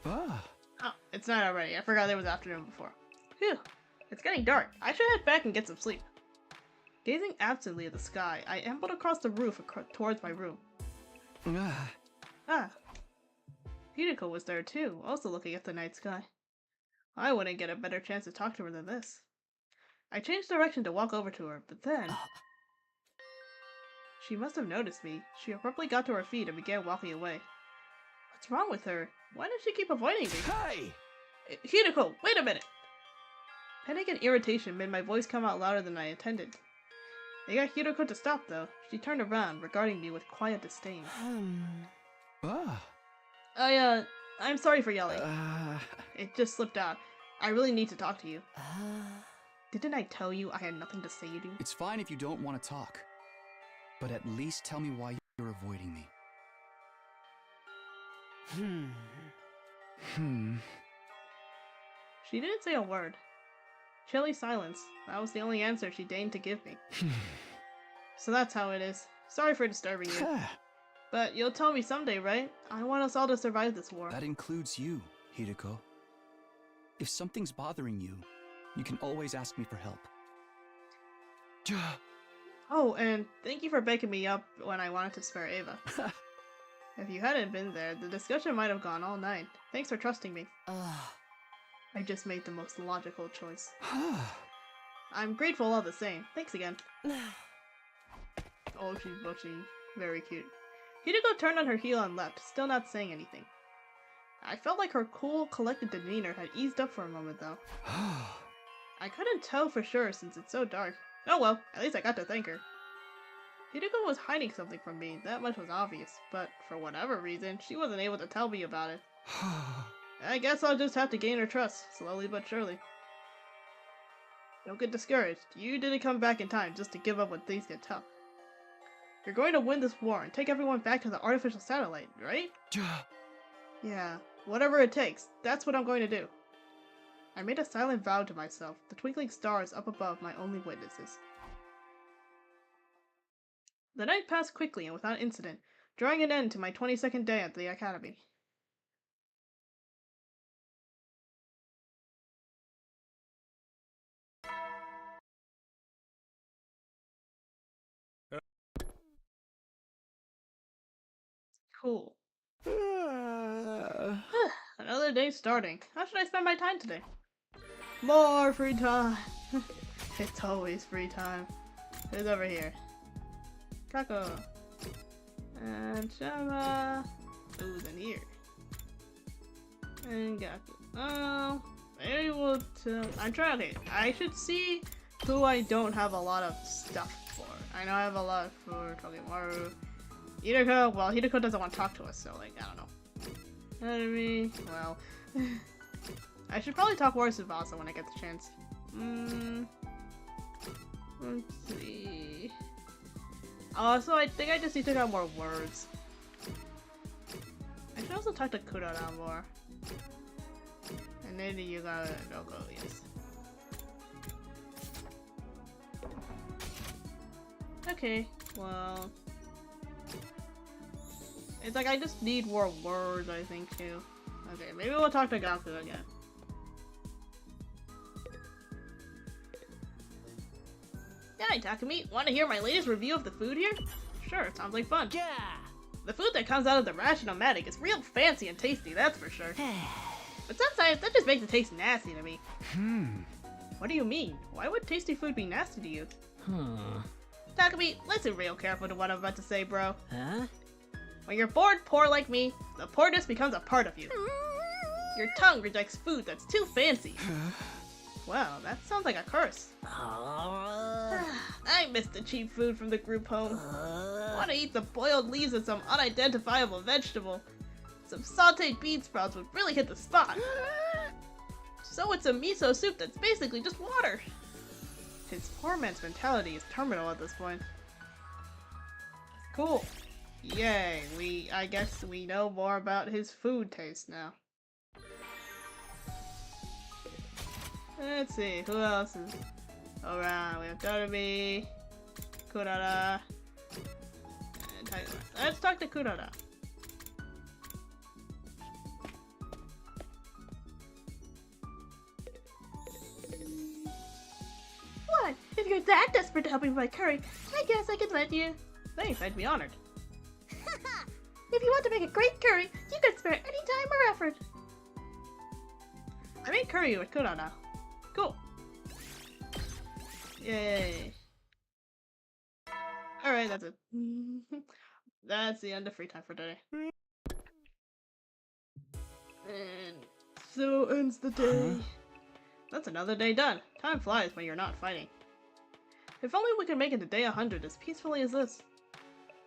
Speaker 1: Oh, it's night already. I forgot there was afternoon before. Phew. It's getting dark. I should head back and get some sleep. Gazing absently at the sky, I ambled across the roof towards my room. Hideko was there too, also looking at the night sky. I wouldn't get a better chance to talk to her than this. I changed direction to walk over to her, but then... She must have noticed me. She abruptly got to her feet and began walking away. What's wrong with her? Why does she keep avoiding me?
Speaker 6: Hey!
Speaker 1: Hideko, wait a minute! Panic and irritation made my voice come out louder than I intended. I got Hideko to stop though. She turned around, regarding me with quiet disdain. I'm sorry for yelling. It just slipped out. I really need to talk to you. Didn't I tell you I had nothing to say to you?
Speaker 6: It's fine if you don't want to talk. But at least tell me why you're avoiding me.
Speaker 1: She didn't say a word. Chilly silence. That was the only answer she deigned to give me. So that's how it is. Sorry for disturbing you. But you'll tell me someday, right? I want us all to survive this war.
Speaker 6: That includes you, Hideko. If something's bothering you, you can always ask me for help.
Speaker 1: Oh, and thank you for backing me up when I wanted to spare Ava. If you hadn't been there, the discussion might have gone all night. Thanks for trusting me. I just made the most logical choice. I'm grateful all the same. Thanks again. Oh, she's blushing. Very cute. Hideko turned on her heel and left, still not saying anything. I felt like her cool, collected demeanor had eased up for a moment, though. I couldn't tell for sure since it's so dark. Oh well, at least I got to thank her. Hideko was hiding something from me, that much was obvious, but for whatever reason, she wasn't able to tell me about it. I guess I'll just have to gain her trust, slowly but surely. Don't get discouraged. You didn't come back in time just to give up when things get tough. You're going to win this war and take everyone back to the artificial satellite, right? Yeah, whatever it takes, that's what I'm going to do. I made a silent vow to myself, the twinkling stars up above my only witnesses. The night passed quickly and without incident, drawing an end to my 22nd day at the academy. Cool. Another day starting. How should I spend my time today? More free time. It's always free time. Who's over here? Kako. And Shama. Who's in here? And Gaku. Oh, maybe we'll I'm trying. Okay, I should see who I don't have a lot of stuff for. I know I have a lot for Togemaru. Hideko, well, Hideko doesn't want to talk to us, so, like, I don't know. Enemy, well. I should probably talk more to Tsubasa when I get the chance. Let's see. So I think I just need to get more words. I should also talk to Kuroda more. And then you gotta go, yes. Okay, well. It's like I just need more words, I think, too. Okay, maybe we'll talk to Gaku again. Hi, Takumi. Want to hear my latest review of the food here? Sure, sounds like fun.
Speaker 4: Yeah.
Speaker 1: The food that comes out of the Ration-O-Matic is real fancy and tasty, that's for sure. But sometimes that just makes it taste nasty to me. What do you mean? Why would tasty food be nasty to you? Takumi, listen real careful to what I'm about to say, bro.
Speaker 4: Huh?
Speaker 1: When you're born poor like me, the poorness becomes a part of you. Your tongue rejects food that's too fancy. Well, that sounds like a curse. I miss the cheap food from the group home. I want to eat the boiled leaves of some unidentifiable vegetable. Some sauteed bean sprouts would really hit the spot. So it's a miso soup that's basically just water. His poor man's mentality is terminal at this point. Cool. Yay, I guess we know more about his food taste now. Let's see, who else is around? We have Doremi, Kurara, and Taigura. Let's talk to Kurara. What? If you're that desperate to help me with my curry, I guess I can let you. Thanks, I'd be honored. If you want to make a great curry, you can spare any time or effort. I made curry with Kurara. Cool. Yay. Alright, that's it. That's the end of free time for today. And so ends the day. That's another day done. Time flies when you're not fighting. If only we could make it to day 100 as peacefully as this.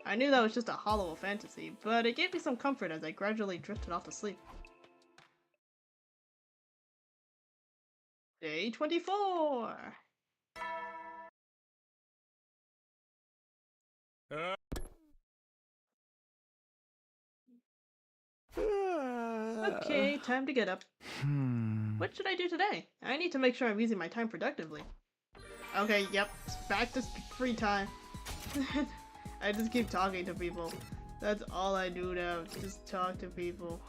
Speaker 1: I knew that was just a hollow fantasy, but it gave me some comfort as I gradually drifted off to sleep. Day 24! Okay, time to get up. What should I do today? I need to make sure I'm using my time productively. Okay, yep, back to free time. I just keep talking to people. That's all I do now, just talk to people.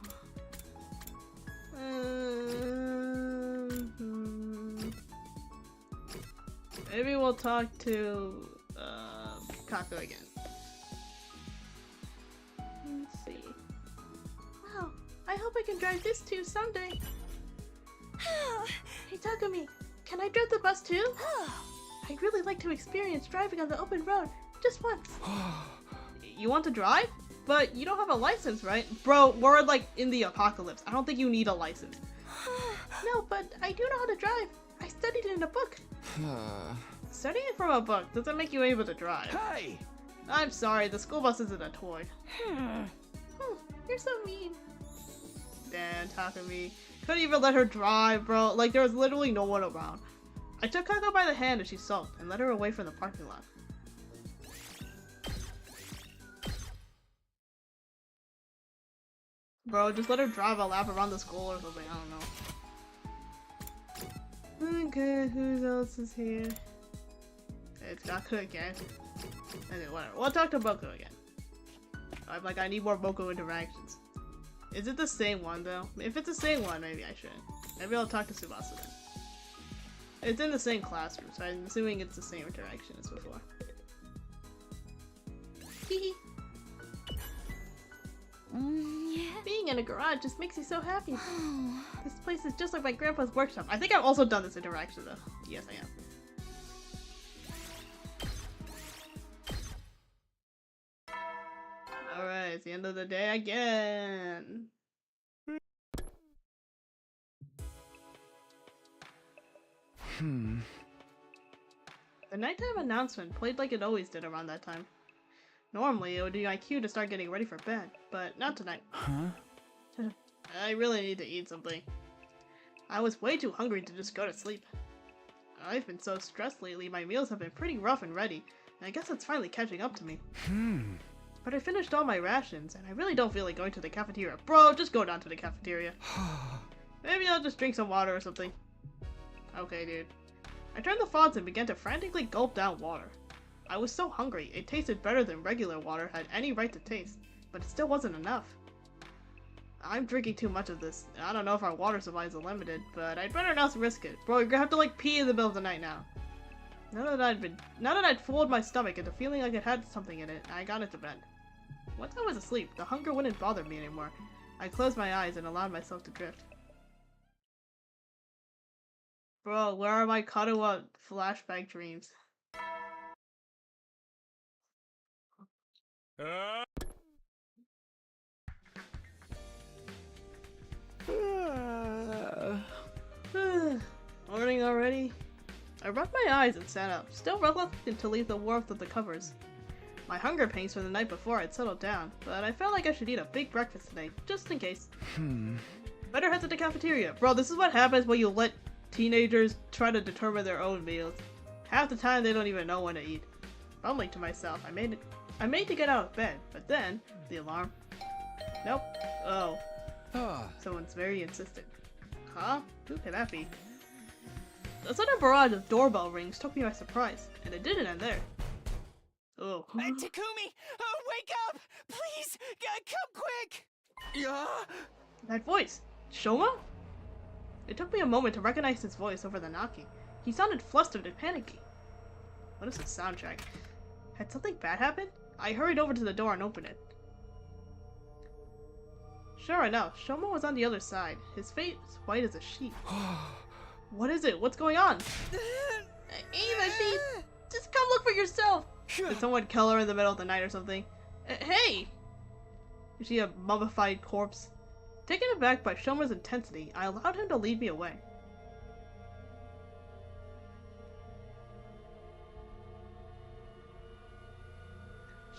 Speaker 1: Maybe we'll talk to Kaku again. Let's see. Wow, I hope I can drive this too someday. Hey Takumi, can I drive the bus too? I'd really like to experience driving on the open road, just once. You want to drive? But you don't have a license, right? Bro, we're like in the apocalypse. I don't think you need a license. No, but I do know how to drive. I studied it in a book. Studying from a book doesn't make you able to drive.
Speaker 10: Hey!
Speaker 1: I'm sorry, the school bus isn't a toy. You're so mean. Damn, Takumi. Couldn't even let her drive, bro. Like, there was literally no one around. I took Kako by the hand as she sulked and led her away from the parking lot. Bro, just let her drive a lap around the school or something, I don't know. Okay, who else is here? It's Gaku again. Okay, whatever. We'll talk to Boku again. I'm like, I need more Boku interactions. Is it the same one though? If it's the same one, maybe I should. Maybe I'll talk to Tsubasa then. It's in the same classroom, so I'm assuming it's the same interaction as before. Hehe. Being in a garage just makes me so happy. This place is just like my grandpa's workshop. I think I've also done this interaction though. Yes, I am. Alright, it's the end of the day again. The nighttime announcement played like it always did around that time. Normally, it would be my cue to start getting ready for bed, but not tonight. I really need to eat something. I was way too hungry to just go to sleep. I've been so stressed lately, my meals have been pretty rough and ready, and I guess it's finally catching up to me. But I finished all my rations, and I really don't feel like going to the cafeteria. Bro, just go down to the cafeteria. Maybe I'll just drink some water or something. Okay, dude. I turned the faucet and began to frantically gulp down water. I was so hungry, it tasted better than regular water had any right to taste, but it still wasn't enough. I'm drinking too much of this. I don't know if our water supply is limited, but I'd better not risk it. Bro, you're gonna have to like pee in the middle of the night now. Now that I'd fooled my stomach into feeling like it had something in it, I got into bed. Once I was asleep, the hunger wouldn't bother me anymore. I closed my eyes and allowed myself to drift. Bro, where are my Kadowa flashback dreams? Morning already? I rubbed my eyes and sat up, still reluctant to leave the warmth of the covers. My hunger pains from the night before had settled down, but I felt like I should eat a big breakfast today, just in case. Better head to the cafeteria. Bro, this is what happens when you let teenagers try to determine their own meals. Half the time they don't even know when to eat. Mumbling to myself, I made to get out of bed, but then, the alarm. Nope. Oh. Someone's very insistent. Huh? Who could that be? The sudden barrage of doorbell rings took me by surprise, and it didn't end there. Oh.
Speaker 4: Takumi! Wake up! Please! Come quick!
Speaker 6: Yeah?
Speaker 1: That voice! Shoma? It took me a moment to recognize his voice over the knocking. He sounded flustered and panicky. What is this soundtrack? Had something bad happened? I hurried over to the door and opened it. Sure enough, Shoma was on the other side, his face white as a sheet. What is it? What's going on? Ava, please! Just come look for yourself! Did someone kill her in the middle of the night or something? Hey! Is she a mummified corpse? Taken aback by Shoma's intensity, I allowed him to lead me away.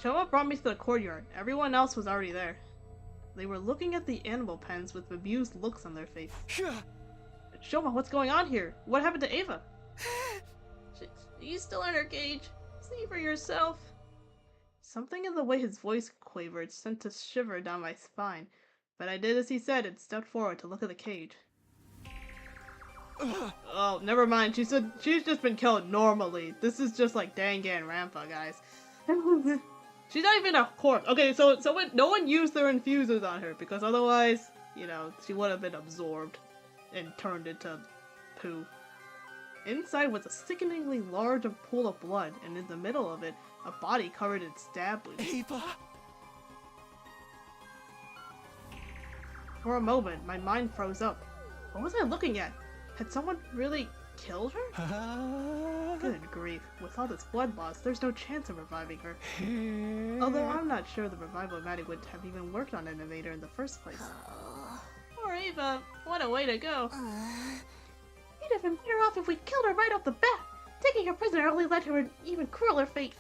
Speaker 1: Shoma brought me to the courtyard. Everyone else was already there. They were looking at the animal pens with bemused looks on their face. Shoma, what's going on here? What happened to Ava? She's still in her cage. See for yourself. Something in the way his voice quavered sent a shiver down my spine, but I did as he said and stepped forward to look at the cage. Oh, never mind. She said she's just been killed normally. This is just like Danganronpa, guys. She's not even a corpse. Okay, so no one used their infusers on her because otherwise, you know, she would have been absorbed and turned into poo. Inside was a sickeningly large pool of blood, and in the middle of it, a body covered in stab wounds.
Speaker 6: Ava!
Speaker 1: For a moment, my mind froze up. What was I looking at? Had someone really killed her? Good grief. With all this blood loss, there's no chance of reviving her. Although I'm not sure the revival magic would have even worked on an invader in the first place. Poor Ava. What a way to go. You'd have been better off if we killed her right off the bat. Taking her prisoner only led to an even crueler fate.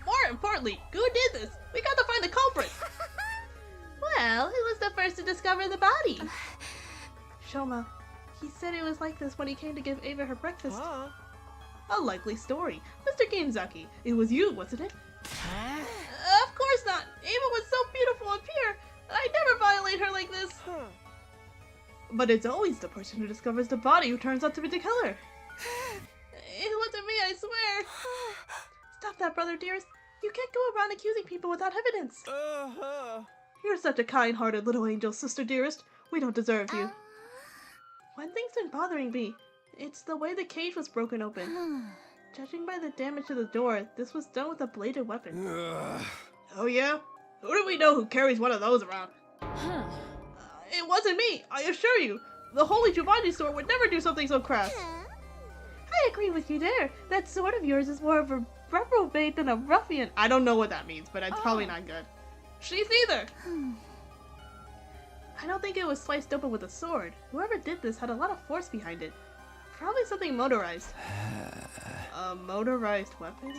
Speaker 1: More importantly, who did this? We got to find the culprit! Well, who was the first to discover the body? Shoma. He said it was like this when he came to give Ava her breakfast. A likely story. Mr. Gamezaki, it was you, wasn't it? Of course not! Ava was so beautiful and pure! I'd never violate her like this! But it's always the person who discovers the body who turns out to be the killer. It wasn't me, I swear. Stop that, brother dearest. You can't go around accusing people without evidence. You're such a kind-hearted little angel, sister dearest. We don't deserve you. One thing's been bothering me. It's the way the cage was broken open. Judging by the damage to the door, this was done with a bladed weapon. Oh yeah? Who do we know who carries one of those around? It wasn't me, I assure you. The Holy Jumanji sword would never do something so crass. I agree with you there. That sword of yours is more of a reprobate than a ruffian. I don't know what that means, but it's probably not good. She's neither. I don't think it was sliced open with a sword. Whoever did this had a lot of force behind it. Probably something motorized. A motorized weapon?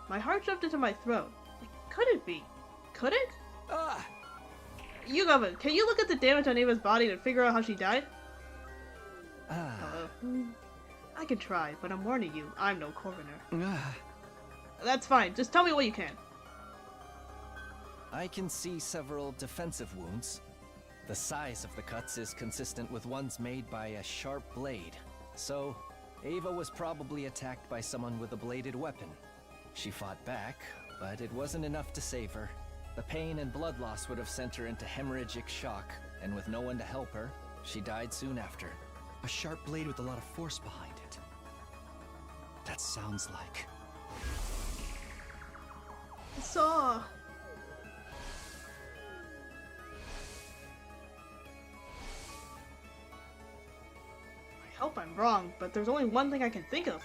Speaker 1: My heart jumped into my throat. It couldn't be. Could it? Yugava, can you look at the damage on Ava's body and figure out how she died? I can try, but I'm warning you, I'm no coroner. That's fine, just tell me what you can.
Speaker 10: I can see several defensive wounds. The size of the cuts is consistent with ones made by a sharp blade. So, Ava was probably attacked by someone with a bladed weapon. She fought back, but it wasn't enough to save her. The pain and blood loss would have sent her into hemorrhagic shock, and with no one to help her, she died soon after.
Speaker 6: A sharp blade with a lot of force behind it. That sounds like...
Speaker 1: A saw. I hope I'm wrong, but there's only one thing I can think of.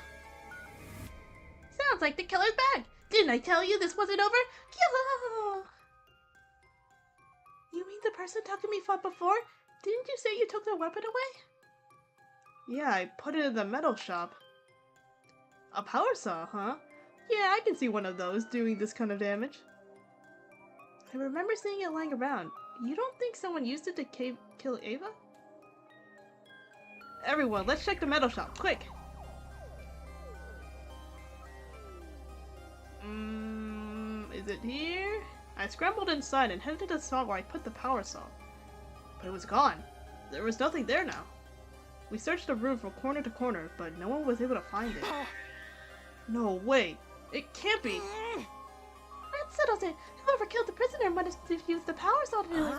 Speaker 1: Sounds like the killer's back! Didn't I tell you this wasn't over? Yeah! You mean the person Takumi fought before? Didn't you say you took their weapon away? Yeah, I put it in the metal shop. A power saw, huh? Yeah, I can see one of those doing this kind of damage. I remember seeing it lying around. You don't think someone used it to kill Ava? Everyone, let's check the metal shop, quick! Is it here? I scrambled inside and headed to the spot where I put the power saw. But it was gone. There was nothing there now. We searched the room from corner to corner, but no one was able to find it. No way! It can't be!
Speaker 3: That settles it! Whoever killed the prisoner must have used the power saw to do it!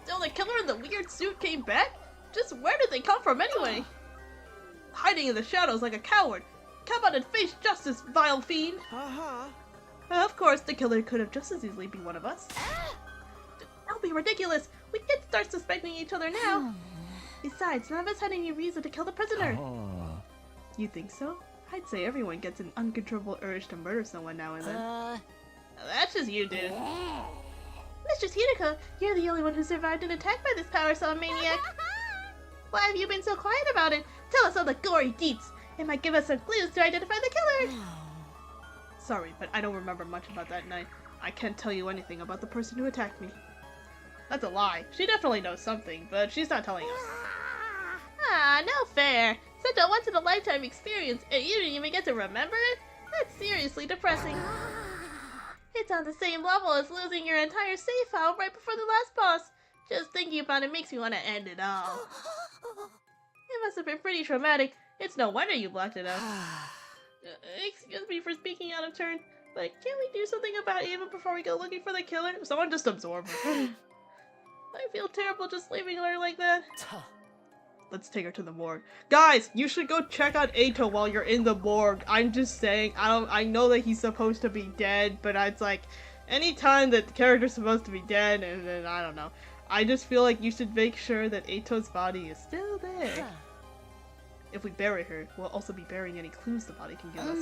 Speaker 1: Still, the killer in the weird suit came back? Just where did they come from anyway? Hiding in the shadows like a coward! Come out and face justice, vile fiend! Of course, the killer could have just as easily been one of us. Don't be ridiculous! We can't start suspecting each other now! Besides, none of us had any reason to kill the prisoner! You think so? I'd say everyone gets an uncontrollable urge to murder someone now and then. That's just you, dude.
Speaker 3: Mistress Hideko, you're the only one who survived an attack by this power saw maniac! Why have you been so quiet about it? Tell us all the gory deets! It might give us some clues to identify the killer!
Speaker 1: Sorry, but I don't remember much about that night. I can't tell you anything about the person who attacked me. That's a lie. She definitely knows something, but she's not telling us.
Speaker 3: Ah, no fair! Such a once-in-a-lifetime experience, and you didn't even get to remember it? That's seriously depressing. It's on the same level as losing your entire save file right before the last boss. Just thinking about it makes me want to end it all. It must have been pretty traumatic. It's no wonder you blocked it out.
Speaker 1: Excuse me for speaking out of turn, but can't we do something about Ava before we go looking for the killer? Someone just absorb her. I feel terrible just leaving her like that. Let's take her to the morgue. Guys, you should go check out Eito while you're in the morgue. I'm just saying, I know that he's supposed to be dead, but it's like, anytime that the character's supposed to be dead, and then, I don't know. I just feel like you should make sure that Eito's body is still there. If we bury her, we'll also be burying any clues the body can give us.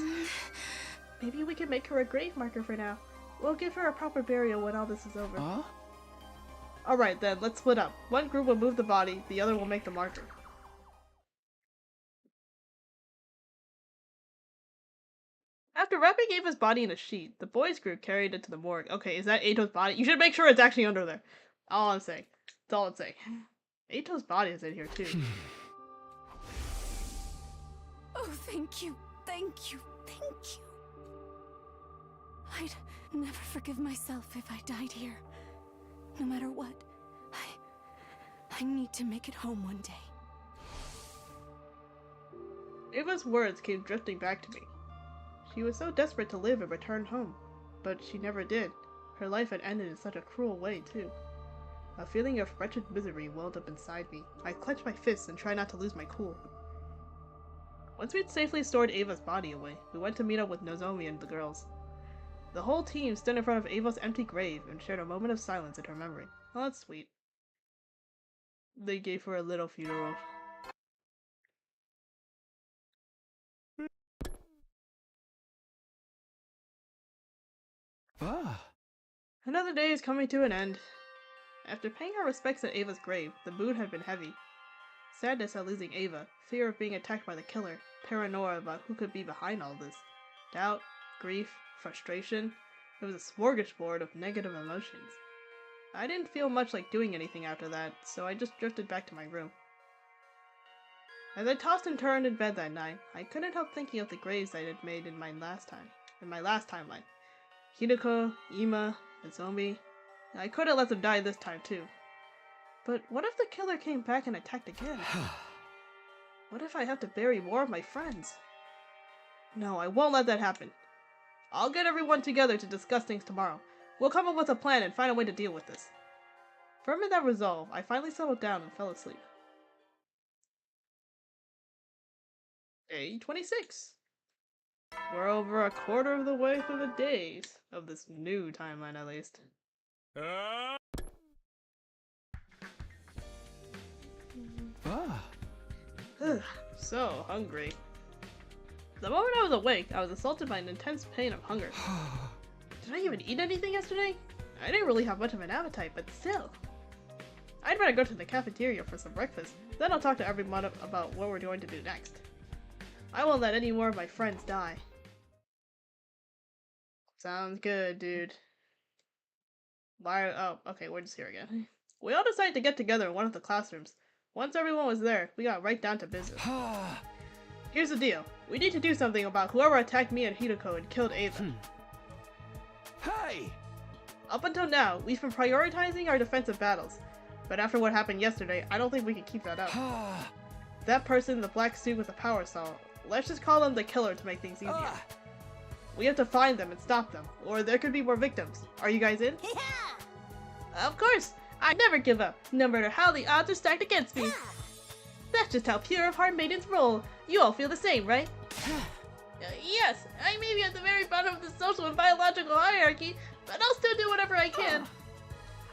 Speaker 1: Maybe we can make her a grave marker for now. We'll give her a proper burial when all this is over. Alright then, let's split up. One group will move the body, the other will make the marker. After wrapping Ava's body in a sheet, the boys' group carried it to the morgue. Okay, is that Eito's body? You should make sure it's actually under there. All I'm saying. That's all I'm saying. Eito's body is in here too.
Speaker 9: Oh, thank you, thank you, thank you. I'd never forgive myself if I died here. No matter what, I need to make it home one day.
Speaker 1: Ava's words came drifting back to me. She was so desperate to live and return home, but she never did. Her life had ended in such a cruel way, too. A feeling of wretched misery welled up inside me. I clenched my fists and tried not to lose my cool. Once we'd safely stored Ava's body away, we went to meet up with Nozomi and the girls. The whole team stood in front of Ava's empty grave and shared a moment of silence in her memory. Oh, that's sweet. They gave her a little funeral. Another day is coming to an end. After paying our respects at Ava's grave, the mood had been heavy. Sadness at losing Ava, fear of being attacked by the killer, paranoia about who could be behind all this, doubt, grief, frustration. It was a smorgasbord of negative emotions. I didn't feel much like doing anything after that, so I just drifted back to my room. As I tossed and turned in bed that night, I couldn't help thinking of the graves I had made in my last timeline. Hideko, Ima, Nozomi. I could have let them die this time too. But what if the killer came back and attacked again? What if I have to bury more of my friends? No, I won't let that happen. I'll get everyone together to discuss things tomorrow. We'll come up with a plan and find a way to deal with this. Firm in that resolve, I finally settled down and fell asleep. Day 26. We're over a quarter of the way through the days of this new timeline, at least. So hungry. The moment I was awake, I was assaulted by an intense pain of hunger. Did I even eat anything yesterday? I didn't really have much of an appetite, but still. I'd better go to the cafeteria for some breakfast, then I'll talk to everyone about what we're going to do next. I won't let any more of my friends die. Sounds good, dude. Oh, okay, we're just here again. We all decided to get together in one of the classrooms. Once everyone was there, we got right down to business. Here's the deal. We need to do something about whoever attacked me and Hideko and killed Ava.
Speaker 6: Hey!
Speaker 1: Up until now, we've been prioritizing our defensive battles. But after what happened yesterday, I don't think we can keep that up. That person in the black suit with the power saw, let's just call him the killer to make things easier. We have to find them and stop them, or there could be more victims. Are you guys in? Yeah! Of course! I never give up, no matter how the odds are stacked against me. That's just how pure of heart maidens roll. You all feel the same, right? Yes, I may be at the very bottom of the social and biological hierarchy, but I'll still do whatever I can.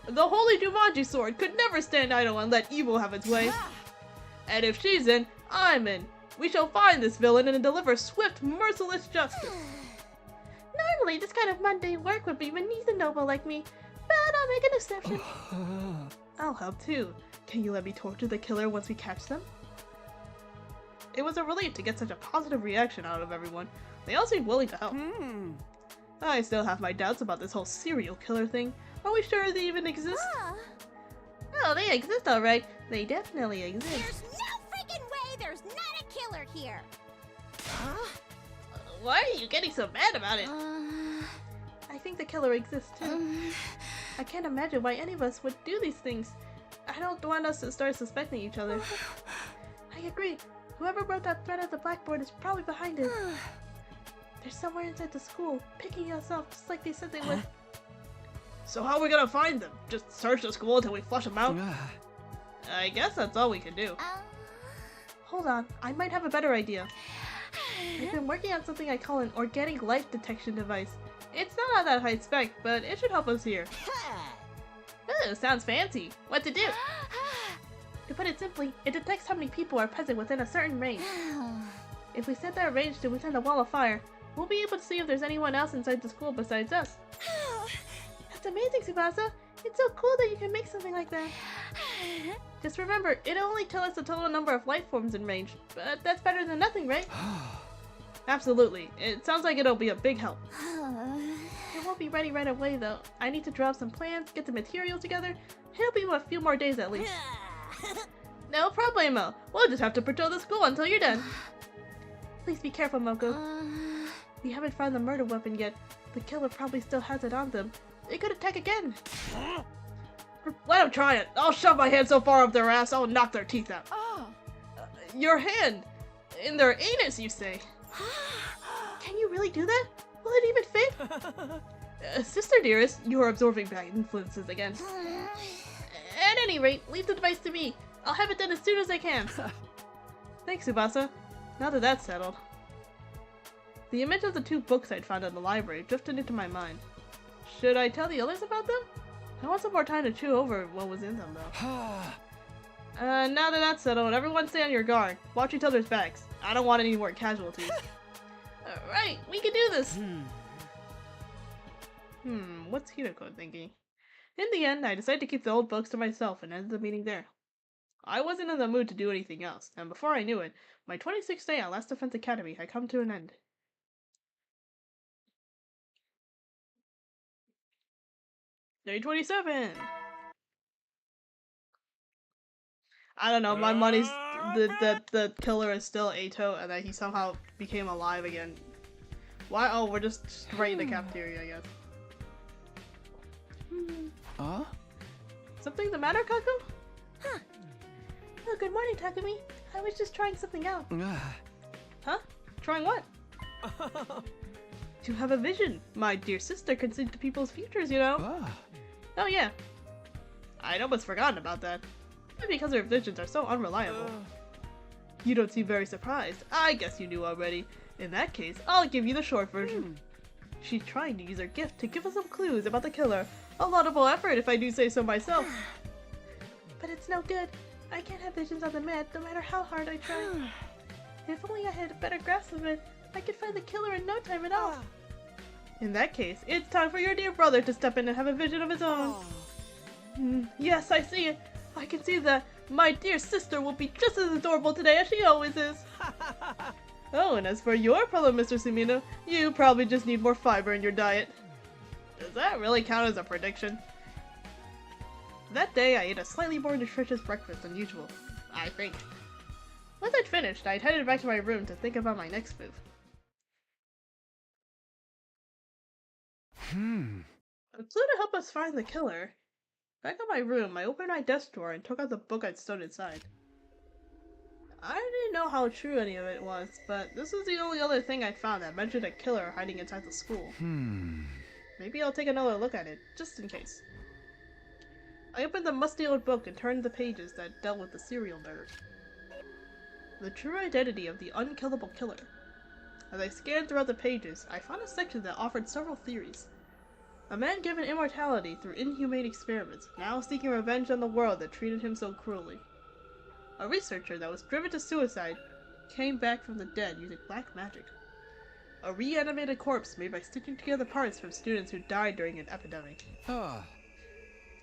Speaker 1: The Holy Jumanji Sword could never stand idle and let evil have its way. And if she's in, I'm in. We shall find this villain and deliver swift, merciless justice. Normally, this kind of mundane work would be beneath a noble like me, but I'll make an exception. I'll help too. Can you let me torture the killer once we catch them? It was a relief to get such a positive reaction out of everyone. They all seemed willing to help. I still have my doubts about this whole serial killer thing. Are we sure they even exist? Oh, they exist alright. They definitely exist.
Speaker 3: There's no freaking way there's not a killer here!
Speaker 1: Why are you getting so mad about it? I think the killer exists too. I can't imagine why any of us would do these things. I don't want us to start suspecting each other. I agree. Whoever wrote that thread at the blackboard is probably behind it. They're somewhere inside the school, picking us up just like they said they would. So how are we gonna find them? Just search the school until we flush them out? I guess that's all we can do. Hold on, I might have a better idea. I've been working on something I call an organic light detection device. It's not that high spec, but it should help us here. Ooh, sounds fancy. What to do? To put it simply, it detects how many people are present within a certain range. If we set that range to within a wall of fire, we'll be able to see if there's anyone else inside the school besides us. That's amazing, Tsubasa! It's so cool that you can make something like that. Just remember, it'll only tell us the total number of life forms in range, but that's better than nothing, right? Absolutely. It sounds like it'll be a big help. It won't be ready right away, though. I need to draw some plans, get the materials together. It'll be a few more days at least. No problemo. We'll just have to patrol the school until you're done. Please be careful, Moko. We haven't found the murder weapon yet. The killer probably still has it on them. They could attack again. Let them try it. I'll shove my hand so far up their ass, I'll knock their teeth out. Your hand? In their anus, you say? Can you really do that? Will it even fit? Sister dearest, you are absorbing bad influences again. At any rate, leave the device to me. I'll have it done as soon as I can. Thanks, Tsubasa. Now that that's settled. The image of the two books I'd found in the library drifted into my mind. Should I tell the others about them? I want some more time to chew over what was in them, though. Now that that's settled, everyone stay on your guard. Watch each other's backs. I don't want any more casualties. Right, we can do this! What's Hideko thinking? In the end, I decided to keep the old books to myself and ended the meeting there. I wasn't in the mood to do anything else, and before I knew it, my 26th day at Last Defense Academy had come to an end. Day 27! I don't know, my money's the killer is still Eito and that he somehow became alive again. Why? Oh, we're just straight in the cafeteria, I guess. Something the matter, Kaku? Huh. Oh, good morning, Takumi. I was just trying something out. Huh? Trying what? To have a vision. My dear sister can see into people's futures, you know? Oh yeah. I'd almost forgotten about that. Maybe because her visions are so unreliable. You don't seem very surprised. I guess you knew already. In that case, I'll give you the short version. She's trying to use her gift to give us some clues about the killer. A laudable effort if I do say so myself. But it's no good. I can't have visions of the man no matter how hard I try. If only I had a better grasp of it, I could find the killer in no time at all. In that case, it's time for your dear brother to step in and have a vision of his own. Yes, I see it. I can see that my dear sister will be just as adorable today as she always is. Oh, and as for your problem, Mr. Sumino, you probably just need more fiber in your diet. Does that really count as a prediction? That day, I ate a slightly more nutritious breakfast than usual, I think. Once I'd finished, I'd headed back to my room to think about my next move. A clue to help us find the killer. Back in my room, I opened my desk drawer and took out the book I'd stowed inside. I didn't know how true any of it was, but this was the only other thing I'd found that mentioned a killer hiding inside the school. Maybe I'll take another look at it, just in case. I opened the musty old book and turned the pages that dealt with the serial murder. The true identity of the unkillable killer. As I scanned throughout the pages, I found a section that offered several theories. A man given immortality through inhumane experiments, now seeking revenge on the world that treated him so cruelly. A researcher that was driven to suicide came back from the dead using black magic. A reanimated corpse made by stitching together parts from students who died during an epidemic.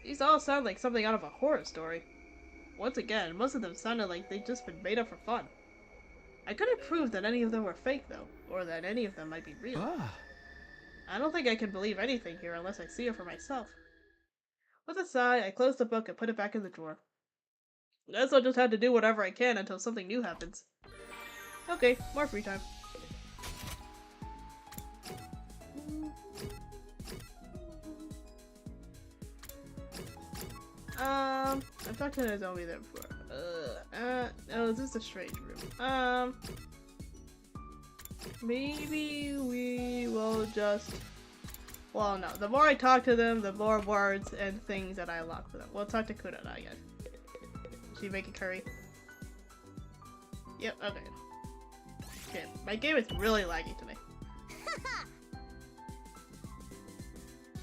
Speaker 1: These all sound like something out of a horror story. Once again, most of them sounded like they'd just been made up for fun. I couldn't prove that any of them were fake though, or that any of them might be real. I don't think I can believe anything here unless I see it for myself. With a sigh, I closed the book and put it back in the drawer. Guess I'll just have to do whatever I can until something new happens. Okay, more free time. I've talked to Nozomi there before. Oh, this is a strange room. Maybe we will just... Well, no. The more I talk to them, the more words and things that I unlock for them. We'll talk to Kunana again. She make a curry? Yep, okay. Okay, my game is really laggy today.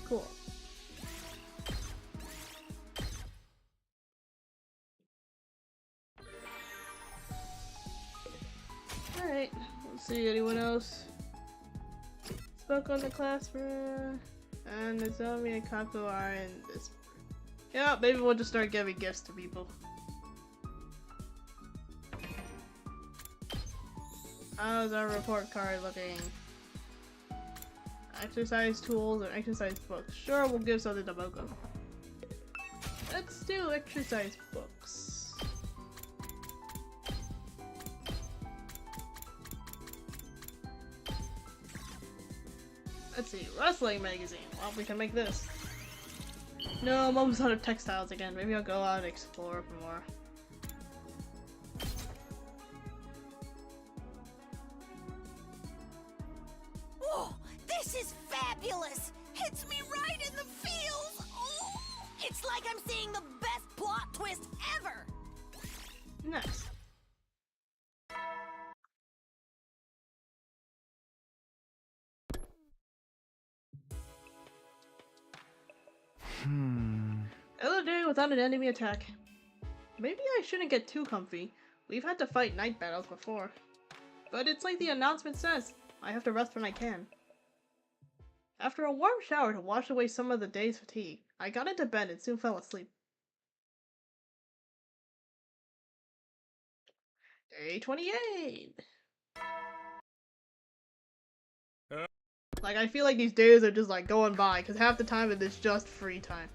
Speaker 1: Cool. Alright, let's see, anyone else? Spoke on the classroom, and Nozomi and Kako are in this. Yeah, maybe we'll just start giving gifts to people. How's our report card looking? Exercise tools and exercise books. Sure, we'll give something to Moko. Let's do exercise books. Let's see, wrestling magazine. Well, we can make this. No, I'm almost out of textiles again. Maybe I'll go out and explore for more.
Speaker 4: Whoa, this is fabulous! Hits me right in the feels! Oh, it's like I'm seeing the best plot twist ever!
Speaker 1: Nice. Another day without an enemy attack. Maybe I shouldn't get too comfy. We've had to fight night battles before. But it's like the announcement says, I have to rest when I can. After a warm shower to wash away some of the day's fatigue, I got into bed and soon fell asleep. Day 28! Like, I feel like these days are just like going by, because half the time it is just free time.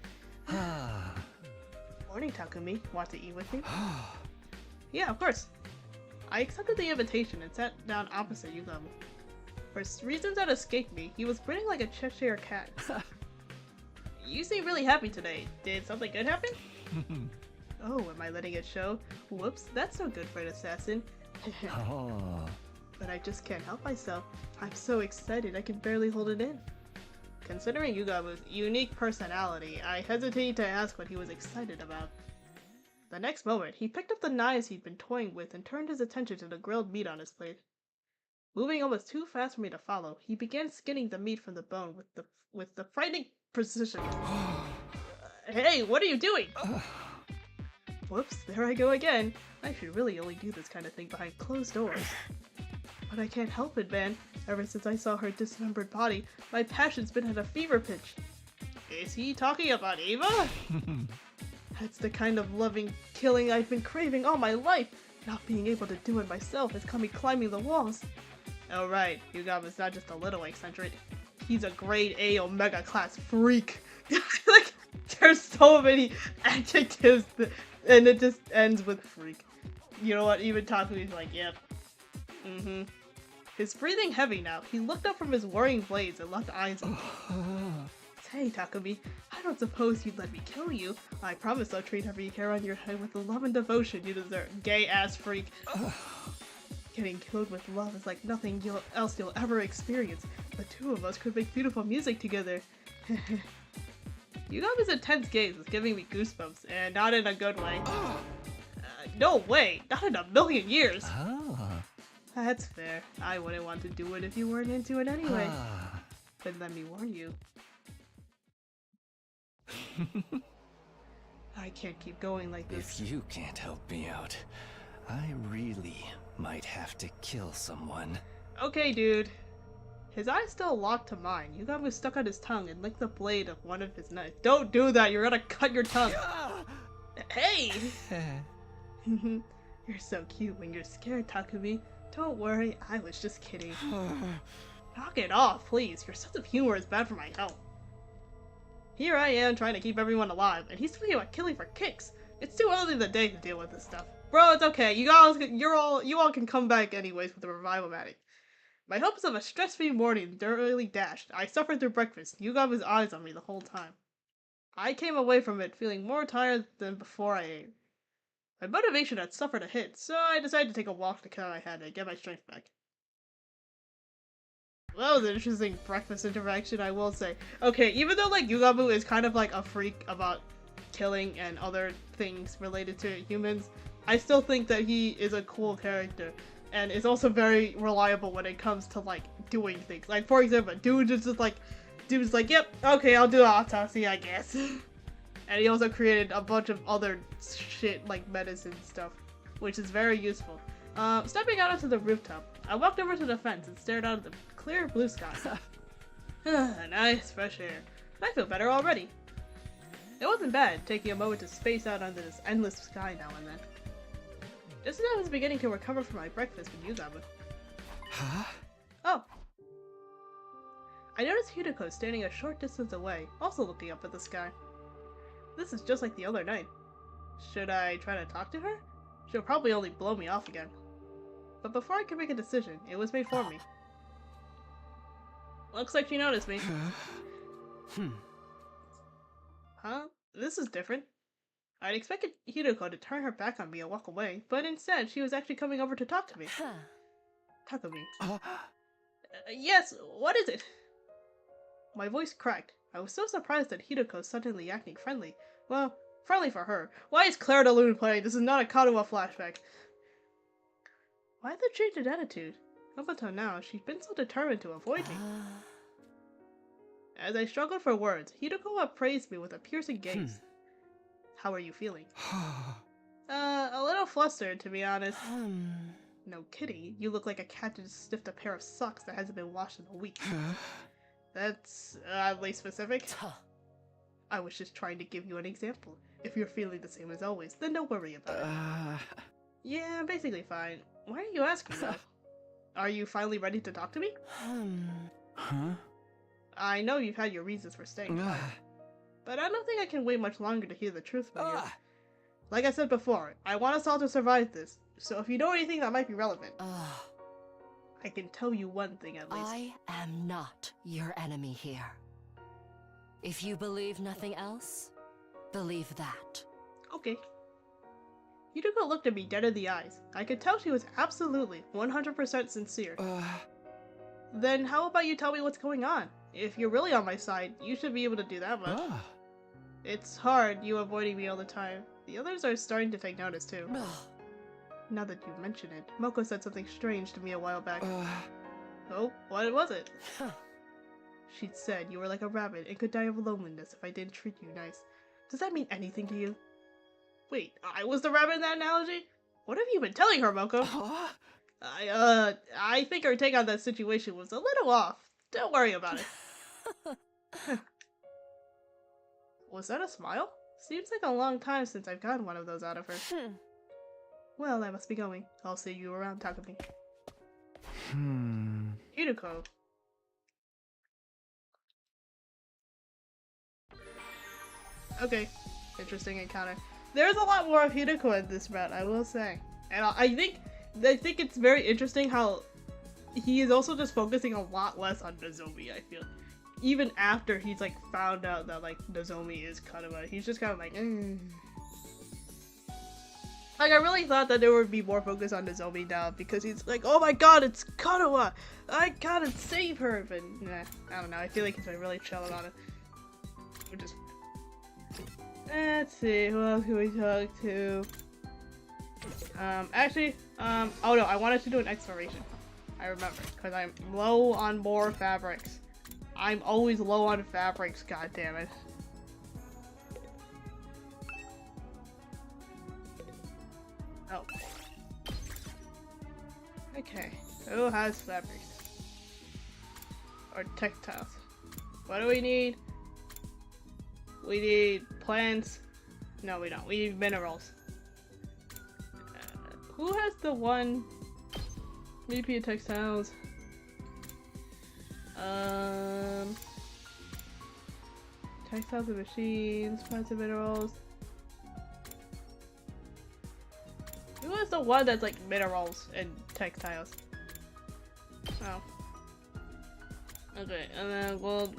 Speaker 1: Morning, Takumi. Want to eat with me? Yeah, of course. I accepted the invitation and sat down opposite Yugamu. For reasons that escaped me, he was grinning like a Cheshire cat. You seem really happy today. Did something good happen? Oh, am I letting it show? Whoops, that's no good for an assassin. But I just can't help myself. I'm so excited I can barely hold it in. Considering Yugamu's unique personality, I hesitate to ask what he was excited about. The next moment, he picked up the knives he'd been toying with and turned his attention to the grilled meat on his plate. Moving almost too fast for me to follow, he began skinning the meat from the bone with the frightening precision. Hey, what are you doing? Whoops, there I go again. I should really only do this kind of thing behind closed doors. But I can't help it, man. Ever since I saw her dismembered body, my passion's been at a fever pitch. Is he talking about Ava? That's the kind of loving killing I've been craving all my life. Not being able to do it myself has come me climbing the walls. Oh right, Yugama's not just a little eccentric. He's a grade A Omega class freak. Like, there's so many adjectives and it just ends with freak. You know what, even Takumi's like, yep. His breathing heavy now, he looked up from his whirring blades and locked eyes on me. Hey Takumi, I don't suppose you'd let me kill you. I promise I'll treat every hair on your head with the love and devotion you deserve, gay-ass freak. Getting killed with love is like nothing else you'll ever experience. The two of us could make beautiful music together. Yugama's intense gaze is giving me goosebumps, and not in a good way. No way, not in a million years. That's fair. I wouldn't want to do it if you weren't into it anyway. But let me warn you. I can't keep going like this.
Speaker 10: If you can't help me out, I really might have to kill someone.
Speaker 1: Okay, dude. His eyes still locked to mine. Yugama stuck out his tongue and licked the blade of one of his knives. Don't do that, you're gonna cut your tongue. Hey! You're so cute when you're scared, Takumi. Don't worry, I was just kidding. Knock it off, please. Your sense of humor is bad for my health. Here I am trying to keep everyone alive, and he's thinking about killing for kicks. It's too early in the day to deal with this stuff. Bro, it's okay. You all can come back anyways with the Revival-matic. My hope is of a stress-free morning, thoroughly dashed. I suffered through breakfast. Yugama's eyes on me the whole time. I came away from it feeling more tired than before I ate. My motivation had suffered a hit, so I decided to take a walk to clear my head and get my strength back. That was an interesting breakfast interaction, I will say. Okay, even though like Yugama is kind of like a freak about killing and other things related to humans, I still think that he is a cool character and is also very reliable when it comes to like doing things. Like for example, dude's like, yep, okay, I'll do an autopsy, I guess. And he also created a bunch of other shit like medicine stuff, which is very useful. Stepping out onto the rooftop, I walked over to the fence and stared out at the clear blue sky. Nice fresh air. I feel better already. It wasn't bad taking a moment to space out under this endless sky now and then. Just as I was beginning to recover from my breakfast with Yugama.
Speaker 6: Huh?
Speaker 1: Oh. I noticed Hideko standing a short distance away, also looking up at the sky. This is just like the other night. Should I try to talk to her? She'll probably only blow me off again. But before I could make a decision, it was made for me. Looks like she noticed me. Huh? This is different. I'd expected Hideko to turn her back on me and walk away, but instead she was actually coming over to talk to me. Takumi. Yes, what is it? My voice cracked. I was so surprised at Hideko suddenly acting friendly. Well, friendly for her. Why is Claire de Lune playing? This is not a Kadowa flashback. Why the change in attitude? Up until now, she'd been so determined to avoid me. As I struggled for words, Hideko appraised me with a piercing gaze. How are you feeling? A little flustered, to be honest. No kidding, you look like a cat that just sniffed a pair of socks that hasn't been washed in a week. That's oddly specific. I was just trying to give you an example. If you're feeling the same as always, then don't worry about it. Yeah, I'm basically fine. Why are you asking that? Are you finally ready to talk to me?
Speaker 6: Huh?
Speaker 1: I know you've had your reasons for staying quiet, but I don't think I can wait much longer to hear the truth from you. Like I said before, I want us all to survive this, so if you know anything that might be relevant, I can tell you one thing at least.
Speaker 7: I am not your enemy here. If you believe nothing else, believe that.
Speaker 1: Okay. Hideko looked at me dead in the eyes. I could tell she was absolutely 100% sincere. Then how about you tell me what's going on? If you're really on my side, you should be able to do that much. It's hard, you avoiding me all the time. The others are starting to take notice too. Now that you mention it, Moko said something strange to me a while back. Oh, what was it? She'd said you were like a rabbit and could die of loneliness if I didn't treat you nice. Does that mean anything to you? Wait, I was the rabbit in that analogy? What have you been telling her, Moko? I think her take on that situation was a little off. Don't worry about it. Was that a smile? Seems like a long time since I've gotten one of those out of her. Well, I must be going. I'll see you around, Takumi. Hideko. Okay, interesting encounter. There's a lot more of Hideko in this route, I will say. And I think it's very interesting how he is also just focusing a lot less on Nozomi, I feel. Even after he's like found out that like Nozomi is Kadoa, he's just kind of like, Like, I really thought that there would be more focus on Nozomi now, because he's like, oh my god, it's Kadoa! I gotta save her! But, nah, I don't know, I feel like he's been really chill about it. Which is... Let's see, who else can we talk to? Actually, oh no, I wanted to do an exploration. I remember, because I'm low on more fabrics. I'm always low on fabrics, god damn it. Oh. Okay, who has fabrics? Or textiles? What do we need? We need plants. No, we don't. We need minerals. Who has the one VP of textiles? Textiles and machines, plants and minerals. Who has the one that's like minerals and textiles? Oh. Okay, and then we'll...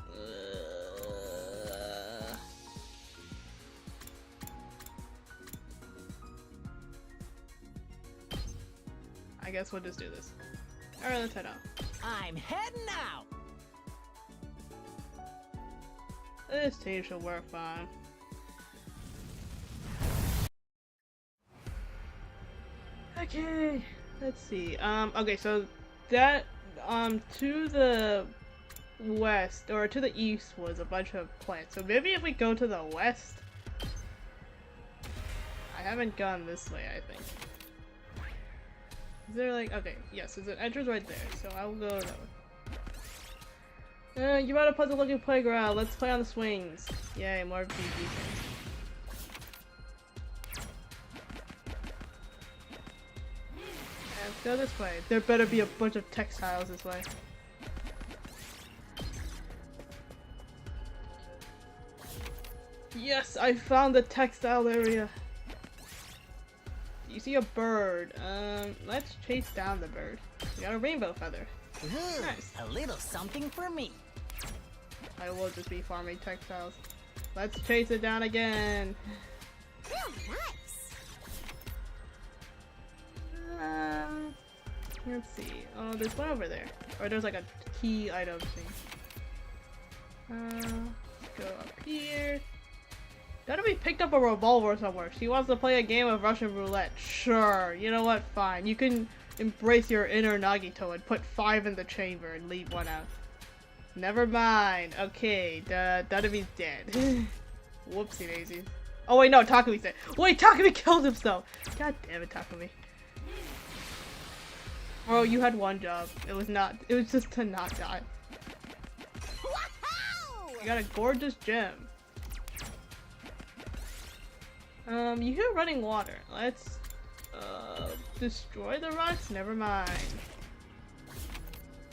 Speaker 1: I guess we'll just do this. Alright, let's head out.
Speaker 4: I'm heading out!
Speaker 1: This team should work fine. Okay, let's see. Okay, so that, to the west, or to the east was a bunch of plants. So maybe if we go to the west? I haven't gone this way, I think. Is there like, okay, yes, there's an entrance right there, so I will go that way. You brought a pleasant looking playground, let's play on the swings. Yay, more BB things. Let's go this way. There better be a bunch of textiles this way. Yes, I found the textile area. You see a bird. Let's chase down the bird. We got a rainbow feather.
Speaker 4: Ooh,
Speaker 1: nice.
Speaker 4: A little something for me.
Speaker 1: I will just be farming textiles. Let's chase it down again.
Speaker 3: Nice.
Speaker 1: Let's see. Oh, there's one over there. Or there's like a key item thing. Let's go up here. Gotta be picked up a revolver somewhere. She wants to play a game of Russian roulette. Sure. You know what? Fine. You can embrace your inner Nagito and put 5 in the chamber and leave 1 out. Never mind. Okay. Dadavi's dead. Whoopsie daisy. Oh wait, no. Takumi's dead. Wait, Takumi killed himself. God damn it, Takumi. Bro, you had one job. It was just to not die. You got a gorgeous gem. You hear running water. Let's, destroy the rocks? Never mind.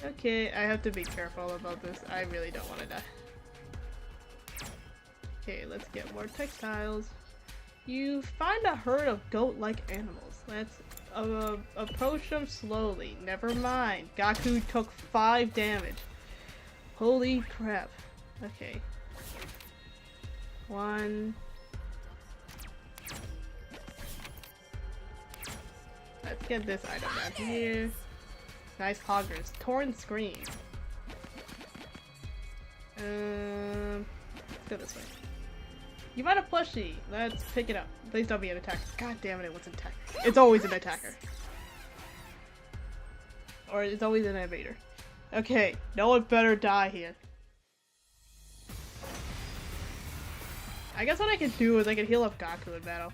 Speaker 1: Okay, I have to be careful about this. I really don't want to die. Okay, let's get more textiles. You find a herd of goat-like animals. Let's, approach them slowly. Never mind. Gaku took 5 damage. Holy crap. Okay. 1... Let's get this item down here. Nice hoggers. Torn screen. Let's go this way. You find a plushie. Let's pick it up. Please don't be an attacker. God damn it, what's an attacker? It's always an attacker. Or it's always an invader. Okay, no one better die here. I guess what I could do is I could heal up Gaku in battle.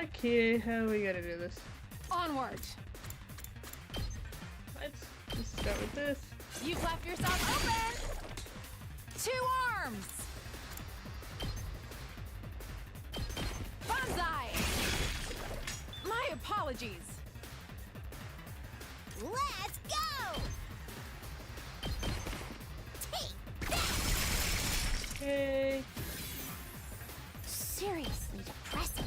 Speaker 1: Okay, how are we gonna do this?
Speaker 8: Onward!
Speaker 1: Let's just start with this.
Speaker 8: You've left yourself open! 2 arms! Banzai! My apologies!
Speaker 3: Let's go! Take that!
Speaker 1: Okay.
Speaker 3: Seriously depressing.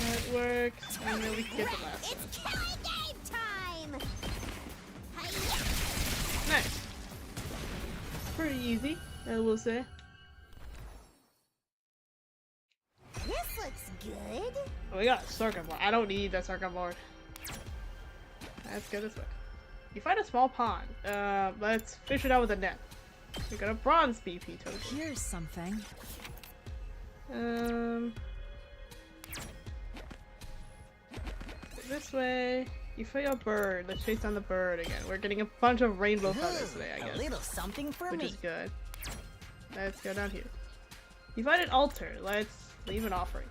Speaker 1: That works. And then we can get the last one.
Speaker 3: It's killing game time! Hi-ya!
Speaker 1: Nice. Pretty easy, I will say.
Speaker 3: This looks good.
Speaker 1: Oh, we got a circuit board. I don't need that circuit board. Let's go this way. You find a small pond. Let's fish it out with a net. We got a bronze BP token.
Speaker 8: Here's something.
Speaker 1: This way. You find a bird. Let's chase down the bird again. We're getting a bunch of rainbow feathers today, I guess.
Speaker 4: A little something for
Speaker 1: which
Speaker 4: me.
Speaker 1: is good. Let's go down here. You find an altar. Let's leave an offering.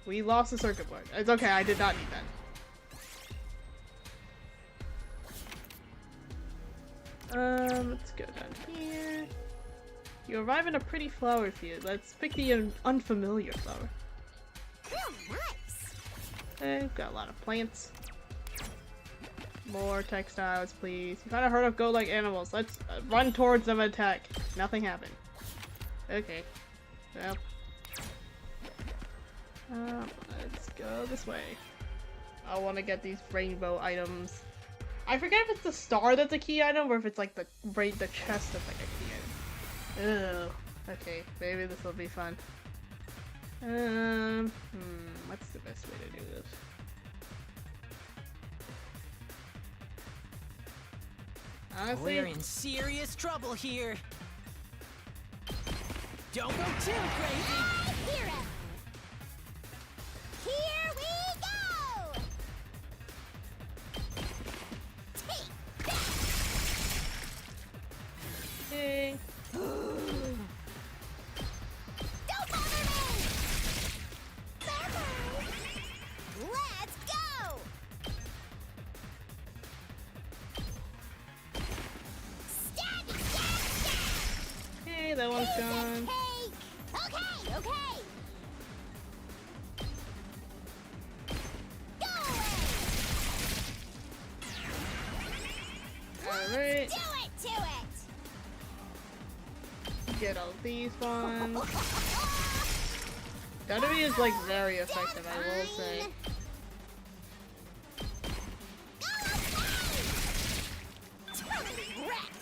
Speaker 1: We lost the circuit board. It's okay, I did not need that. Let's go down here. You arrive in a pretty flower field. Let's pick the unfamiliar flower.
Speaker 3: Nice.
Speaker 1: Okay, got a lot of plants. More textiles, please. You found a herd of goat-like animals. Let's run towards them and attack. Nothing happened. Okay. Well. Let's go this way. I want to get these rainbow items. I forget if it's the star that's a key item or if it's like the chest that's like a key item. Ugh. Okay, maybe this will be fun. What's the best way to do this? Honestly,
Speaker 4: We're in serious trouble here. Don't go too crazy.
Speaker 3: Hero. Here we go. Take that.
Speaker 1: okay.
Speaker 3: Don't bother me. Let's go. Stab, stab, stab.
Speaker 1: Okay, that one's gone.
Speaker 3: Okay, okay. Go away.
Speaker 1: Alright.
Speaker 3: Do it to it.
Speaker 1: Get all these ones. WWE is like very effective, I will say.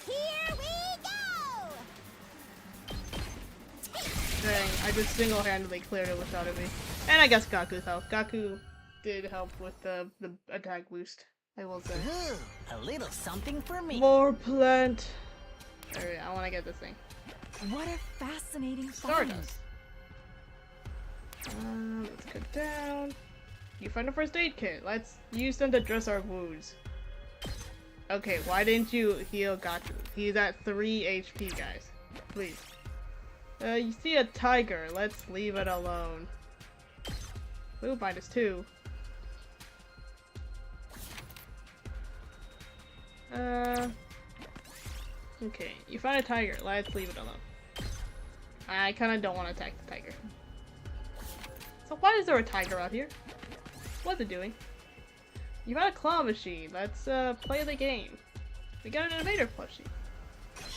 Speaker 3: Here we go.
Speaker 1: Dang, I just single-handedly cleared it without me. And I guess Gaku's help. Gaku did help with the attack boost, I will say.
Speaker 4: Ooh, a little something for me.
Speaker 1: More plant. Alright, I want to get this thing.
Speaker 8: What a fascinating find.
Speaker 1: Stardust. Let's go down. You find a first aid kit. Let's use them to dress our wounds. Okay, why didn't you heal Gaku? He's at 3 HP, guys. Please. You see a tiger. Let's leave it alone. Ooh, -2. Okay, you find a tiger. Let's leave it alone. I kind of don't want to attack the tiger. So why is there a tiger out here? What's it doing? You got a claw machine. Let's play the game. We got an invader plushie.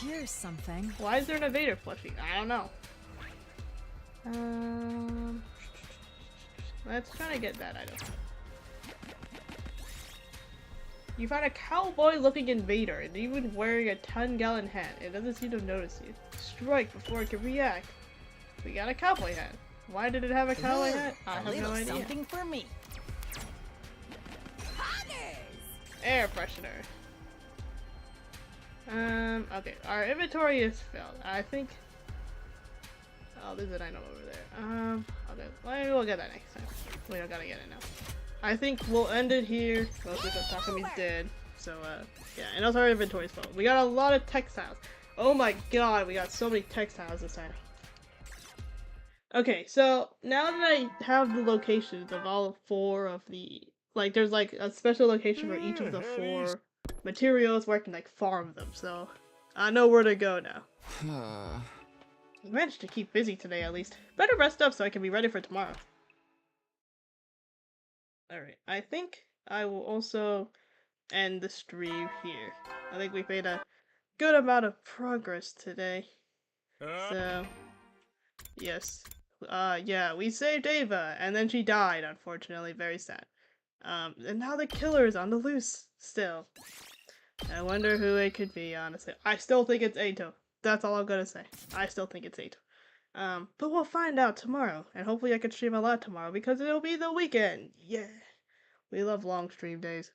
Speaker 8: Here's something.
Speaker 1: Why is there an invader plushie? I don't know. Let's try to get that item. You found a cowboy-looking invader, and even wearing a 10-gallon hat. It doesn't seem to notice you. Strike before it can react. We got a cowboy hat. Why did it have a cowboy hat? I have no idea.
Speaker 4: Something for me.
Speaker 3: Poggers.
Speaker 1: Air freshener. Okay, our inventory is filled. I think. Oh, there's an item over there. Okay, well, we'll get that next time. We don't gotta get it now. I think we'll end it here, mostly because Takami's dead. So, yeah, and also our inventory's full. We got a lot of textiles. Oh my god, we got so many textiles this time. Okay, so now that I have the locations of all 4 of the, like, there's like a special location for each of the 4 materials where I can like farm them, so I know where to go now. I managed to keep busy today at least. Better rest up so I can be ready for tomorrow. Alright, I think I will also end the stream here. I think we've made a good amount of progress today. So, yes. Yeah, we saved Ava, and then she died, unfortunately. Very sad. And now the killer is on the loose, still. I wonder who it could be, honestly. I still think it's Eito. That's all I'm gonna say. I still think it's Eito. But we'll find out tomorrow, and hopefully I can stream a lot tomorrow, because it'll be the weekend! Yeah! We love long stream days.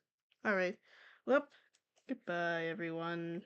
Speaker 1: Alright. Well, goodbye, everyone.